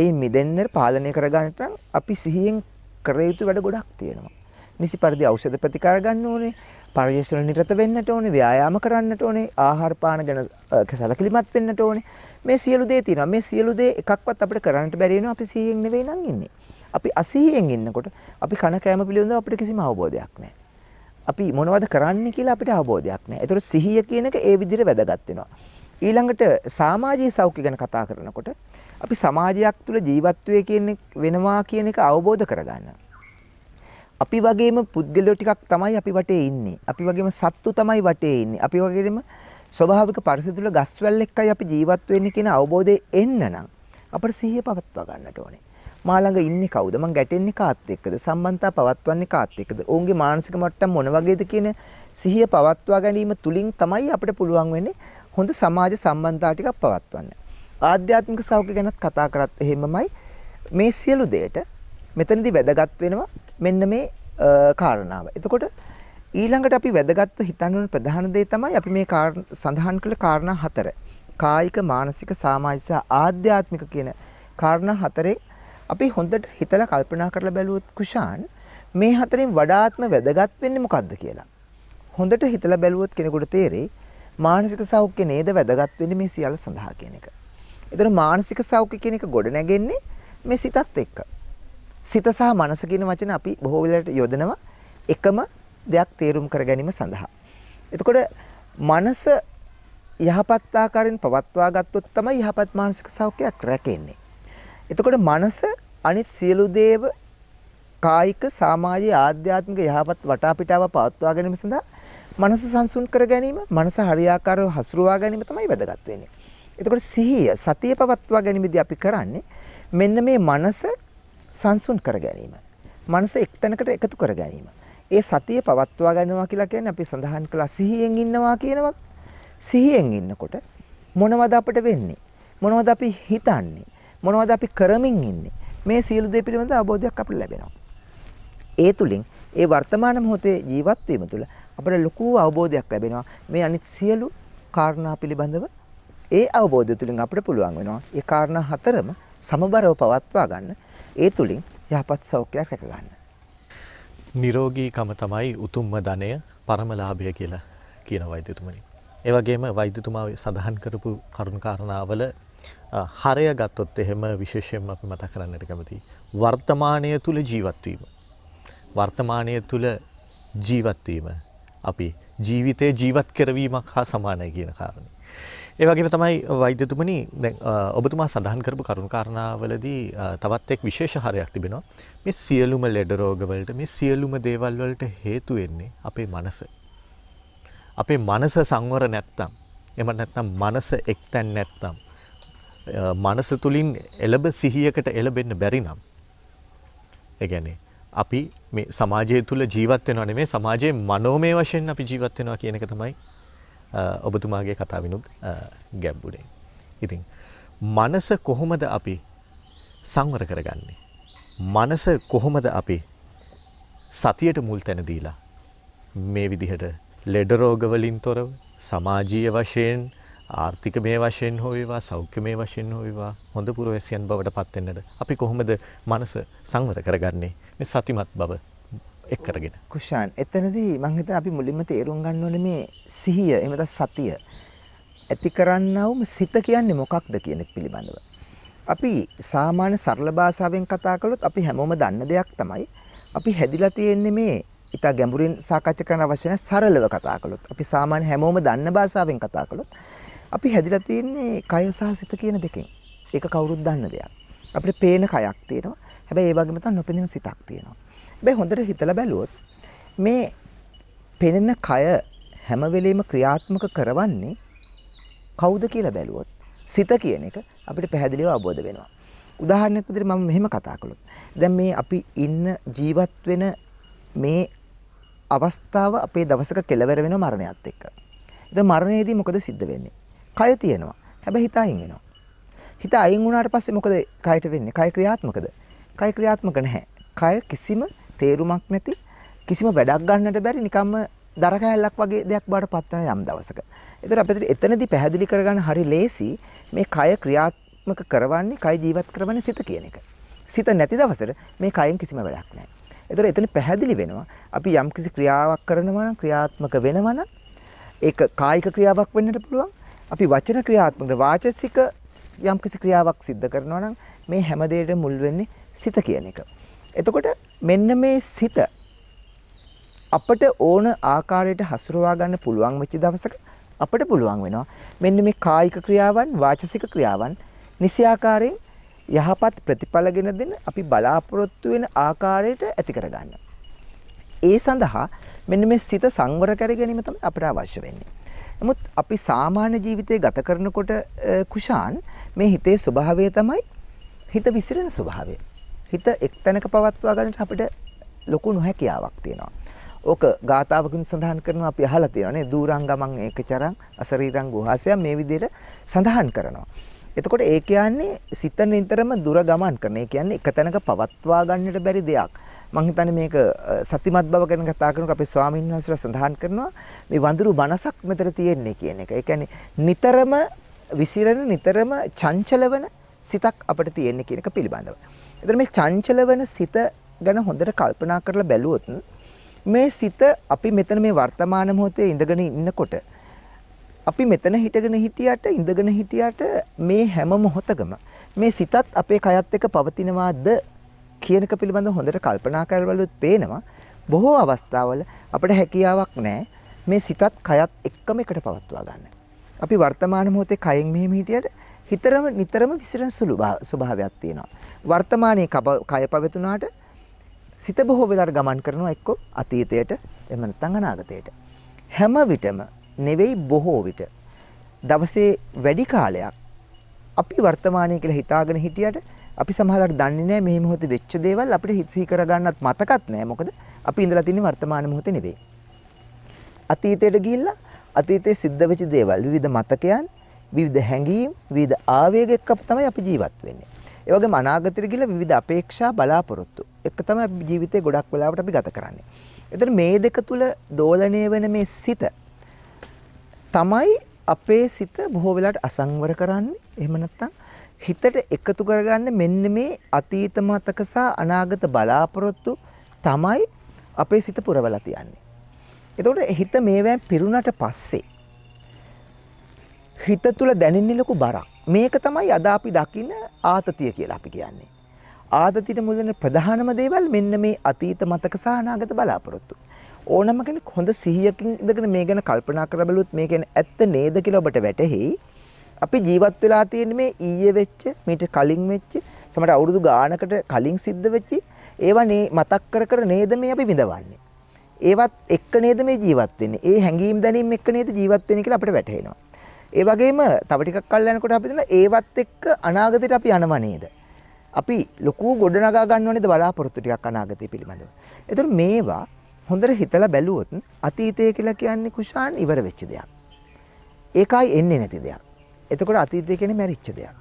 ඒ මිදෙන්න පාලනය කරගන්නට නම් අපි සිහියෙන් කර යුතු වැඩ ගොඩක් තියෙනවා. නිසි පරිදි ඖෂධ ප්‍රතිකාර ගන්න ඕනේ, පරිශ්‍රණ නිරත වෙන්නට ඕනේ, ව්‍යායාම කරන්නට ඕනේ, ආහාර පාන ගැන සැලකිලිමත් වෙන්නට ඕනේ. මේ සියලු දේ තියෙනවා. මේ සියලු දේ එකක්වත් අපිට කරන්නට බැරි වෙනවා අපි සිහියෙන් නෙවෙයි නම් ඉන්නේ. අපි අසිහියෙන් ඉන්නකොට අපි කන කෑම පිළිබඳව අපිට කිසිම අවබෝධයක් නැහැ. අපි මොනවද කරන්නේ කියලා අපිට අවබෝධයක් නැහැ. ඒතකොට සිහිය කියන එක ඒ විදිහට වැදගත් වෙනවා. ඊළඟට සමාජීය සෞඛ්‍ය ගැන කතා කරනකොට අපි සමාජයක් තුළ ජීවත් වෙනවා කියන එක අවබෝධ කරගන්න. අපි වගේම පුද්ගලයෝ ටිකක් තමයි අපි වටේ ඉන්නේ. අපි වගේම සත්තු තමයි වටේ ඉන්නේ. අපි වගේම ස්වභාවික පරිසර තුළ ගස්වැල් එක්කයි අපි ජීවත් වෙන්නේ කියන අවබෝධය එන්න නම් අපිට සිහිය පවත්වා ගන්නට ඕනේ. මා ළඟ ඉන්නේ කවුද? මං ගැටෙන්නේ කාත් එක්කද? සම්බන්ධතා පවත්වන්නේ කාත් එක්කද? ඔවුන්ගේ මානසික මට්ටම මොන වගේද කියන සිහිය පවත්වා ගැනීම තුලින් තමයි අපිට පුළුවන් වෙන්නේ හොඳ සමාජ සම්බන්ධතා ටිකක් පවත්වන්න. ආධ්‍යාත්මික සෞඛ්‍ය ගැනත් කතා කරත් එහෙමමයි. මේ සියලු දෙයට මෙතනදී වැදගත් වෙනවා මෙන්න මේ කාරණාව. එතකොට ඊළඟට අපි වැදගත්ව හිතන්න ඕන ප්‍රධාන දේ තමයි අපි මේ සඳහන් කළ කාරණා හතර. කායික, මානසික, සමාජික සහ ආධ්‍යාත්මික කියන කාරණා හතරේ අපි හොඳට හිතලා කල්පනා කරලා බැලුවොත් කුෂාන් මේ හතරෙන් වඩාත්ම වැදගත් වෙන්නේ මොකද්ද කියලා. හොඳට හිතලා බැලුවොත් කෙනෙකුට තේරෙයි මානසික සෞඛ්‍ය නේද වැදගත් වෙන්නේ මේ සියල්ල සඳහා කියන එක. ඒතර මානසික සෞඛ්‍ය කියන එක ගොඩ නැගෙන්නේ මේ සිතත් එක්ක. සිත සහ මනස කියන වචන අපි බොහෝ වෙලාවට යොදනවා එකම දෙයක් තේරුම් කර ගැනීම සඳහා. එතකොට මනස යහපත් ආකාරයෙන් පවත්වා ගත්තොත් තමයි යහපත් මානසික සෞඛ්‍යයක් රැකෙන්නේ. එතකොට මනස අනිත් සියලු දේව කායික, සමාජීය, ආධ්‍යාත්මික යහපත් වටාපිටාව පවත්වා ගැනීම සඳහා මනස සංසුන් කර ගැනීම, මනස හරියාකාරව හසුරුවා ගැනීම තමයි වැදගත් වෙන්නේ. එතකොට සිහිය, සතිය පවත්වා ගැනීමදී අපි කරන්නේ මෙන්න මේ මනස සංසුන් කර ගැනීම. මනස එක්තැනකට එකතු කර ගැනීම. ඒ සතිය පවත්වා ගන්නවා කියලා කියන්නේ අපි සඳහන් කළා සිහියෙන් ඉන්නවා කියනවා. සිහියෙන් ඉන්නකොට මොනවද අපිට වෙන්නේ? මොනවද අපි හිතන්නේ? මොනවද අපි කරමින් ඉන්නේ? මේ සියලු දේ පිළිබඳ අවබෝධයක් අපිට ලැබෙනවා. ඒ තුලින් ඒ වර්තමාන මොහොතේ ජීවත් වීම තුළ අපිට ලොකු අවබෝධයක් ලැබෙනවා. මේ අනිත් සියලු කාරණා පිළිබඳව ඒ අවබෝධය තුලින් අපිට පුළුවන් වෙනවා ඒ කාරණා හතරම සමබරව පවත්වා ගන්න. ඒ තුලින් යහපත් සෞඛ්‍යයක් රැක ගන්න. නිරෝගීකම තමයි උතුම්ම ධනය, පරමලාභය කියලා කියන වෛද්‍යතුමනි. ඒ වගේම වෛද්‍යතුමා සඳහන් කරපු කරුණු කාරණාවල හරය ගත්තොත් එහෙම විශේෂයෙන්ම අපි මතක් කරන්නට කැමතියි. වර්තමානය තුල ජීවත් වීම. වර්තමානය තුල ජීවත් වීම අපි ජීවිතේ ජීවත් කරවීමක් හා සමානයි කියන කාරණේ. ඒ වගේම තමයි වෛද්‍යතුමනි දැන් ඔබතුමා සඳහන් කරපු කරුණු කාරණාවලදී තවත් එක් විශේෂ හරයක් තිබෙනවා. මේ සියලුම ලෙඩ රෝග වලට, මේ සියලුම දේවල් වලට හේතු වෙන්නේ අපේ මනස. අපේ මනස සංවර නැත්තම්, එහෙම නැත්නම් මනස එක්තැන් නැත්තම්, මනස තුලින් එළඹ සිහියකට එළඹෙන්න බැරි නම්, ඒ කියන්නේ අපි මේ සමාජය තුළ ජීවත් වෙනව නෙමෙයි සමාජයේ මනෝමය වශයෙන් අපි ජීවත් වෙනවා කියන එක තමයි ඔබතුමාගේ කතාවිනුත් ගැඹුරේ. ඉතින් මනස කොහොමද අපි සංවර කරගන්නේ? මනස කොහොමද අපි සතියට මුල් තැන දීලා මේ විදිහට ලෙඩ රෝග වලින් තොරව සමාජීය වශයෙන් ආර්ථිකමය වශයෙන් හෝ වේවා සෞඛ්‍යමය වශයෙන් හෝ වේවා හොඳ පුරවැසියන් බවට පත් වෙන්නද අපි කොහොමද මනස සංවර කරගන්නේ මේ සතිමත් බව එක් කරගෙන? කුෂාන්, එතනදී මම හිතනවා අපි මුලින්ම තේරුම් ගන්න ඕනේ මේ සිහිය එහෙම නැත්නම් සතිය ඇති කරන්නවම සිත කියන්නේ මොකක්ද කියන එක පිළිබඳව. අපි සාමාන්‍ය සරල භාෂාවෙන් කතා කළොත් අපි හැමෝම දන්න දෙයක් තමයි අපි හැදිලා තියෙන්නේ මේ ඉතා ගැඹුරින් සාකච්ඡා කරන්න අවශ්‍ය නැහැ සරලව කතා කළොත්. අපි සාමාන්‍ය හැමෝම දන්න භාෂාවෙන් කතා කළොත් අපි හැදිලා තියෙන්නේ කය සහ සිත කියන දෙකෙන්. ඒක කවුරුත් දන්න දෙයක්. අපිට පේන කයක් තියෙනවා. හැබැයි ඒ වගේම තමයි නොපෙනෙන සිතක් තියෙනවා. හැබැයි හොඳට හිතලා බැලුවොත් මේ පෙනෙන කය හැම වෙලෙම ක්‍රියාත්මක කරවන්නේ කවුද කියලා බැලුවොත් සිත කියන එක අපිට පැහැදිලිව අවබෝධ වෙනවා. උදාහරණයක් විදිහට මම මෙහෙම කතා කළොත් දැන් මේ අපි ඉන්න ජීවත් වෙන මේ අවස්ථාව අපේ දවසක කෙලවර වෙන මරණයත් එක්ක. ඉතින් මරණයේදී මොකද සිද්ධ වෙන්නේ? කය තියෙනවා. හැබැයි හිත අයින් වෙනවා. හිත අයින් වුණාට පස්සේ මොකද කයට වෙන්නේ? කය ක්‍රියාත්මකද? කය ක්‍රියාත්මක නැහැ. කය කිසිම තේරුමක් නැති කිසිම වැඩක් ගන්නට බැරි නිකම්ම දර කෑල්ලක් වගේ දෙයක් බවට පත් වෙන යම් දවසක. ඒතර අපිට එතනදී පැහැදිලි කරගන්න හරි ලේසි මේ කය ක්‍රියාත්මක කරවන්නේ කය ජීවත් කරවන්නේ සිත කියන එක. සිත නැති දවසට මේ කයෙන් කිසිම වැඩක් නැහැ. ඒතර එතන පැහැදිලි වෙනවා අපි යම් කිසි ක්‍රියාවක් කරනවා නම් ක්‍රියාත්මක වෙනවා නම් ඒක කායික ක්‍රියාවක් වෙන්නට පුළුවන්. අපි වචන ක්‍රියාත්මක වාචසික යම් කිසි ක්‍රියාවක් සිද්ධ කරනවා නම් මේ හැම දෙයකටම මුල් වෙන්නේ සිත කියන එක. එතකොට මෙන්න මේ සිත අපට ඕන ආකාරයට හසුරවා ගන්න පුළුවන් වෙච්ච දවසක අපට පුළුවන් වෙනවා මෙන්න මේ කායික ක්‍රියාවන් වාචසික ක්‍රියාවන් නිසි ආකාරයෙන් යහපත් ප්‍රතිඵලගෙන දෙන අපි බලාපොරොත්තු වෙන ආකාරයට ඇති කරගන්න. ඒ සඳහා මෙන්න මේ සිත සංවර කර ගැනීම තමයි අපට අවශ්‍ය වෙන්නේ. නමුත් අපි සාමාන්‍ය ජීවිතය ගත කරනකොට කුෂාන් මේ හිතේ ස්වභාවය තමයි හිත විසිරෙන ස්වභාවය. හිත එක්තැනක පවත්වා ගන්නට අපිට ලොකු නොහැකියාවක් තියෙනවා. ඕක ගාථාවකින් සඳහන් කරනවා අපි අහලා තියෙනවා නේ දූරංගමං ඒකචරං අසරීරං ගුහාසයන් මේ විදිහට සඳහන් කරනවා. එතකොට ඒ කියන්නේ සිත නිතරම දුර ගමන් කරන. ඒ කියන්නේ එක තැනක පවත්වා ගන්නට බැරි දෙයක්. මම හිතන්නේ මේක සතිමත් බව ගැන කතා කරනකොට අපේ ස්වාමීන් වහන්සේලා සඳහන් කරනවා මේ වඳුරු බනසක් මෙතන තියෙන්නේ කියන එක. ඒ කියන්නේ නිතරම විසිරෙන නිතරම චංචල වෙන සිතක් අපිට තියෙන්නේ කියන එක පිළිබඳව. එතකොට මේ චංචල වෙන සිත ගැන හොඳට කල්පනා කරලා බැලුවොත් මේ සිත අපි මෙතන මේ වර්තමාන මොහොතේ ඉඳගෙන ඉන්නකොට අපි මෙතන හිටගෙන හිටියට ඉඳගෙන හිටියට මේ හැම මොහොතකම මේ සිතත් අපේ කයත් එක්ක පවතිනවාද කියන එක පිළිබඳව හොඳට කල්පනා කරලා බලුවොත් පේනවා බොහෝ අවස්ථාවල අපිට හැකියාවක් නැහැ මේ සිතත් කයත් එක්කම එකට පවත්වා ගන්න. අපි වර්තමාන මොහොතේ කයෙන් මෙහෙම හිටියට හිතරම නිතරම විසිරෙන සුළු ස්වභාවයක් තියෙනවා. වර්තමානයේ කය පවතුනාට සිත බොහෝ වෙලාවට ගමන් කරනවා එක්ක අතීතයට එහෙම නැත්නම් අනාගතයට. හැම විටම නෙවෙයි බොහෝ විට දවසේ වැඩි කාලයක් අපි වර්තමානයේ කියලා හිතාගෙන හිටියට අපි සමහරවිට දන්නේ නැහැ මේ මොහොතේ වෙච්ච දේවල් අපිට හිත සිහි කරගන්නත් මතකත් නැහැ. මොකද අපි ඉඳලා තින්නේ වර්තමාන මොහොතේ නෙවෙයි. අතීතයට ගිහිල්ලා අතීතයේ සිද්ධ වෙච්ච දේවල් විවිධ මතකයන් විවිධ හැඟීම් විවිධ ආවේග එක්ක තමයි අපි ජීවත් වෙන්නේ. ඒ වගේම අනාගතයට ගිහිල්ලා විවිධ අපේක්ෂා බලාපොරොත්තු එක්ක තමයි අපි ජීවිතේ ගොඩක් වෙලාවට අපි ගත කරන්නේ. එතකොට මේ දෙක තුල දෝලණය වෙන මේ සිත තමයි අපේ සිත බොහෝ වෙලාවට අසංවර කරන්නේ. එහෙම නැත්නම් හිතට එකතු කරගන්න මෙන්න මේ අතීත මතක සහ අනාගත බලාපොරොත්තු තමයි අපේ සිත පුරවලා තියන්නේ. එතකොට හිත මේවෙන් පිරුණට පස්සේ හිත තුල දැනෙන්නේ ලොකු බරක්. මේක තමයි අද අපි දකින්න ආතතිය කියලා අපි කියන්නේ. ආතතියට මුල් වෙන ප්‍රධානම දේවල් මෙන්න මේ අතීත මතක සහ අනාගත බලාපොරොත්තු. ඕනම කෙනෙක් හොඳ සිහියකින් ඉඳගෙන මේ ගැන කල්පනා කරලා බලුවොත් මේ කියන්නේ ඇත්ත නේද කියලා ඔබට වැටහෙයි. අපි ජීවත් වෙලා තියෙන්නේ මේ ඊයේ වෙච්ච මීට කලින් වෙච්ච සමහර අවුරුදු ගානකට කලින් සිද්ධ වෙච්ච ඒවා මතක් කර කර නේද මේ අපි විඳවන්නේ. ඒවත් එක්ක නේද මේ ජීවත් වෙන්නේ. ඒ හැඟීම් දැනීම් එක්ක නේද ජීවත් වෙන්නේ කියලා අපිට වැටහෙනවා. ඒ වගේම තව ටිකක් කල් යනකොට අපි දන්නවා ඒවත් එක්ක අනාගතයට අපි යනවා නේද? අපි ලොකු ගොඩනගා ගන්න ඕනේද බලාපොරොත්තු ටිකක් අනාගතය පිළිබඳව. ඒතර මේවා හොඳට හිතලා බැලුවොත් අතීතය කියලා කියන්නේ කුෂාන් ඉවර වෙච්ච දෙයක්. ඒකයි එන්නේ නැති දෙයක්. එතකොට අතීතය කියන්නේ මැරිච්ච දෙයක්.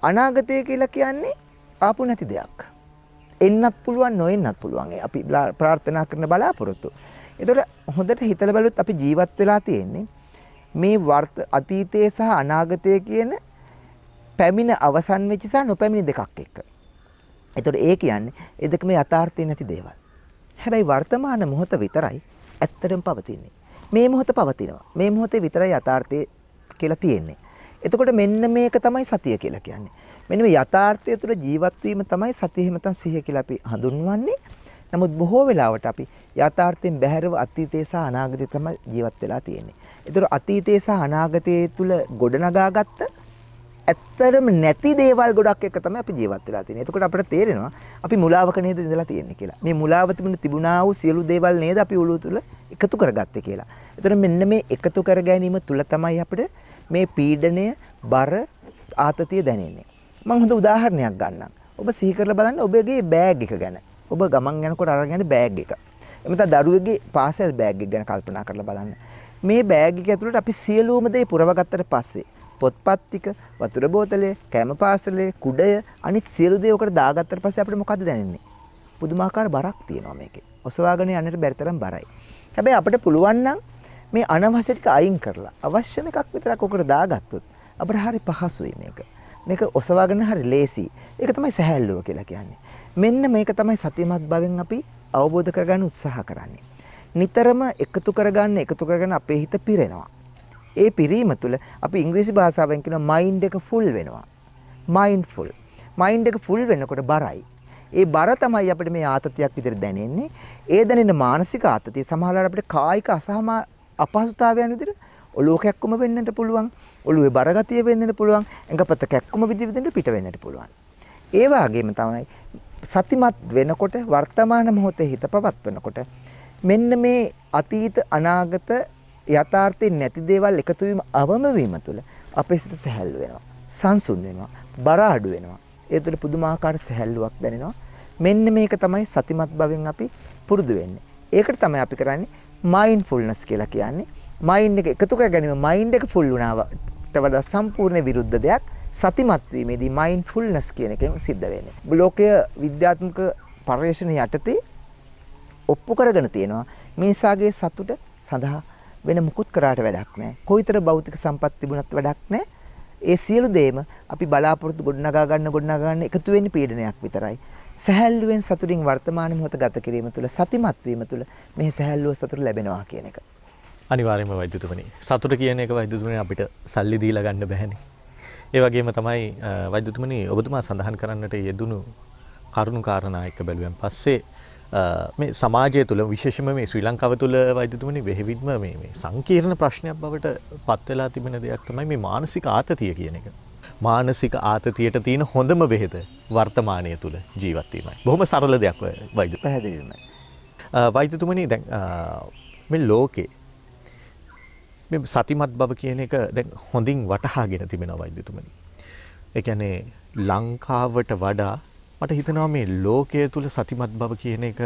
අනාගතය කියලා කියන්නේ ආපු නැති දෙයක්. එන්නත් පුළුවන් නොඑන්නත් පුළුවන්. අපි ප්‍රාර්ථනා කරන බලාපොරොත්තු. ඒතකොට හොඳට හිතලා බැලුවොත් අපි ජීවත් වෙලා තියෙන්නේ මේ අතීතයේ සහ අනාගතයේ කියන පැමිණ අවසන් වෙච්ච සහ නොපැමිණි දෙකක් එක්ක. ඒතකොට ඒ කියන්නේ ඒ දෙකම යථාර්ථය නැති දේවල්. හැබැයි වර්තමාන මොහොත විතරයි ඇත්තටම පවතින්නේ. මේ මොහොත පවතිනවා. මේ මොහොතේ විතරයි යථාර්ථය කියලා තියෙන්නේ. එතකොට මෙන්න මේක තමයි සතිය කියලා කියන්නේ. මෙන්න මේ යථාර්ථය තුළ ජීවත් වීම තමයි සතිය එහෙම නැත්නම් සිහිය කියලා අපි හඳුන්වන්නේ. නමුත් බොහෝ වෙලාවට අපි යථාර්ථයෙන් බැහැරව අතීතයේ සහ අනාගතයේ තමයි ජීවත් වෙලා තියෙන්නේ. ඒතර අතීතයේ සහ අනාගතයේ තුල ගොඩනගාගත්ත ඇත්තටම නැති දේවල් ගොඩක් එක තමයි අපි ජීවත් වෙලා තියෙන්නේ. එතකොට අපිට තේරෙනවා අපි මුලාවක නේද ඉඳලා තියෙන්නේ කියලා. මේ මුලාව තිබුණා වූ සියලු දේවල් නේද අපි ඔළුව තුල එකතු කරගත්තේ කියලා. එතකොට මෙන්න මේ එකතු කර ගැනීම තුල තමයි අපිට මේ පීඩනය, බර, ආතතිය දැනෙන්නේ. මම හොඳ උදාහරණයක් ගන්නම්. ඔබ සිහි කරලා බලන්න ඔබගේ බෑග් එක ගැන. ඔබ ගමන් යනකොට අරගෙන බෑග් එක. එමෙතන දරුවෙගේ පාසල් බෑග් එක ගැන කල්පනා කරලා බලන්න. මේ බෑග් එක ඇතුළට අපි සියලුම දේ පුරව ගත්තට පස්සේ පොත්පත් ටික, වතුර බෝතලය, කැම පාසලේ, කුඩය, අනිත් සියලු දේ උකට දාගත්තට පස්සේ අපිට මොකද්ද දැනෙන්නේ? පුදුමාකාර බරක් තියෙනවා මේකේ. ඔසවාගෙන යන්නට බැරි තරම් බරයි. හැබැයි අපිට පුළුවන් නම් මේ අනවශ්‍ය ටික අයින් කරලා අවශ්‍යම එකක් විතරක් උකට දාගත්තොත් අපිට හරි පහසුයි මේක. මේක ඔසවාගෙන හරි ලේසි. ඒක තමයි සැහැල්ලුව කියලා කියන්නේ. මෙන්න මේක තමයි සතිමත් භවෙන් අපි අවබෝධ කරගන්න උත්සාහ කරන්නේ. නිතරම එකතු කරගන්න අපේ හිත පිරෙනවා. ඒ පිරීම තුළ අපි ඉංග්‍රීසි භාෂාවෙන් කියන මයින්ඩ් එක ෆුල් වෙනවා. මයින්ඩ්ෆුල්. මයින්ඩ් එක ෆුල් වෙනකොට බරයි. ඒ බර තමයි අපිට මේ ආතතියක් විදිහට දැනෙන්නේ. ඒ දැනෙන මානසික ආතතිය සමහරවල් අපිට කායික අපහසුතාවයන් විදිහට ඔලුව කැක්කුම වෙන්නට පුළුවන්. ඔලුවේ බරගතිය වෙන්නට පුළුවන්. ඇඟපත කැක්කුම විදිහට පිට වෙන්නට පුළුවන්. ඒ වගේම තමයි සතිමත් වෙනකොට වර්තමාන මොහොතේ හිත පවත්වනකොට මෙන්න මේ අතීත අනාගත යථාර්ථයේ නැති දේවල් එකතු වීම අවම වීම තුළ අපේ සිත සැහැල්ලු වෙනවා. සංසුන් වෙනවා. බර අඩු වෙනවා. ඒ තුළ පුදුමාකාර සැහැල්ලුවක් දැනෙනවා. මෙන්න මේක තමයි සතිමත් භවෙන් අපි පුරුදු වෙන්නේ. ඒකට තමයි අපි කරන්නේ මයින්ඩ්ෆුල්නස් කියලා කියන්නේ. මයින්ඩ් එක එකතු කර ගැනීම මයින්ඩ් එක ෆුල් වුණාට වඩා සම්පූර්ණ විරුද්ධ දෙයක් සතිමත් වීමේදී මයින්ඩ්ෆුල්නස් කියන එකෙන් සිද්ධ වෙන්නේ. ලෝකීය විද්‍යාත්මක පර්යේෂණ යටතේ ඔප්පු කරගෙන තියෙනවා මිනිසාගේ සතුට සඳහා වෙන මුකුත් කරාට වැඩක් නැහැ. කොයිතර භෞතික සම්පත් තිබුණත් වැඩක් නැහැ. ඒ සියලු දේම අපි බලාපොරොත්තු ගොඩනගා ගන්න එකතු වෙන්නේ පීඩනයක් විතරයි. සැහැල්ලුවෙන් සතුටින් වර්තමාන මොහොත ගත කිරීම තුළ සතිමත් වීම තුළ මේ සැහැල්ලුව සතුට ලැබෙනවා කියන එක. අනිවාර්යයෙන්ම වෛද්‍යතුමනි. සතුට කියන එක වෛද්‍යතුමනි අපිට සල්ලි දීලා ගන්න බැහැනේ. ඒ වගේම තමයි වෛද්‍යතුමනි ඔබතුමා සඳහන් කරන්නට යෙදුණු කරුණු කාරණා එක්ක බැලුවෙන් පස්සේ මේ සමාජය තුළ විශේෂයෙන්ම මේ ශ්‍රී ලංකාව තුළ වෛද්‍යතුමනි වෙහෙවින්ම මේ සංකීර්ණ ප්‍රශ්නයක් බවට පත් වෙලා තිබෙන දෙයක් තමයි මේ මානසික ආතතිය කියන එක. මානසික ආතතියට තියෙන හොඳම බෙහෙත වර්තමානය තුළ ජීවත් වීමයි. බොහොම සරල දෙයක් වෛද්‍ය. පැහැදිලිවම. වෛද්‍යතුමනි දැන් මේ ලෝකේ මේ සතිමත් බව කියන එක දැන් හොඳින් වටහාගෙන තිබෙනවා වෛද්‍යතුමනි. ඒ කියන්නේ ලංකාවට වඩා මට හිතෙනවා මේ ලෝකයේ තුල සතිමත් බව කියන එක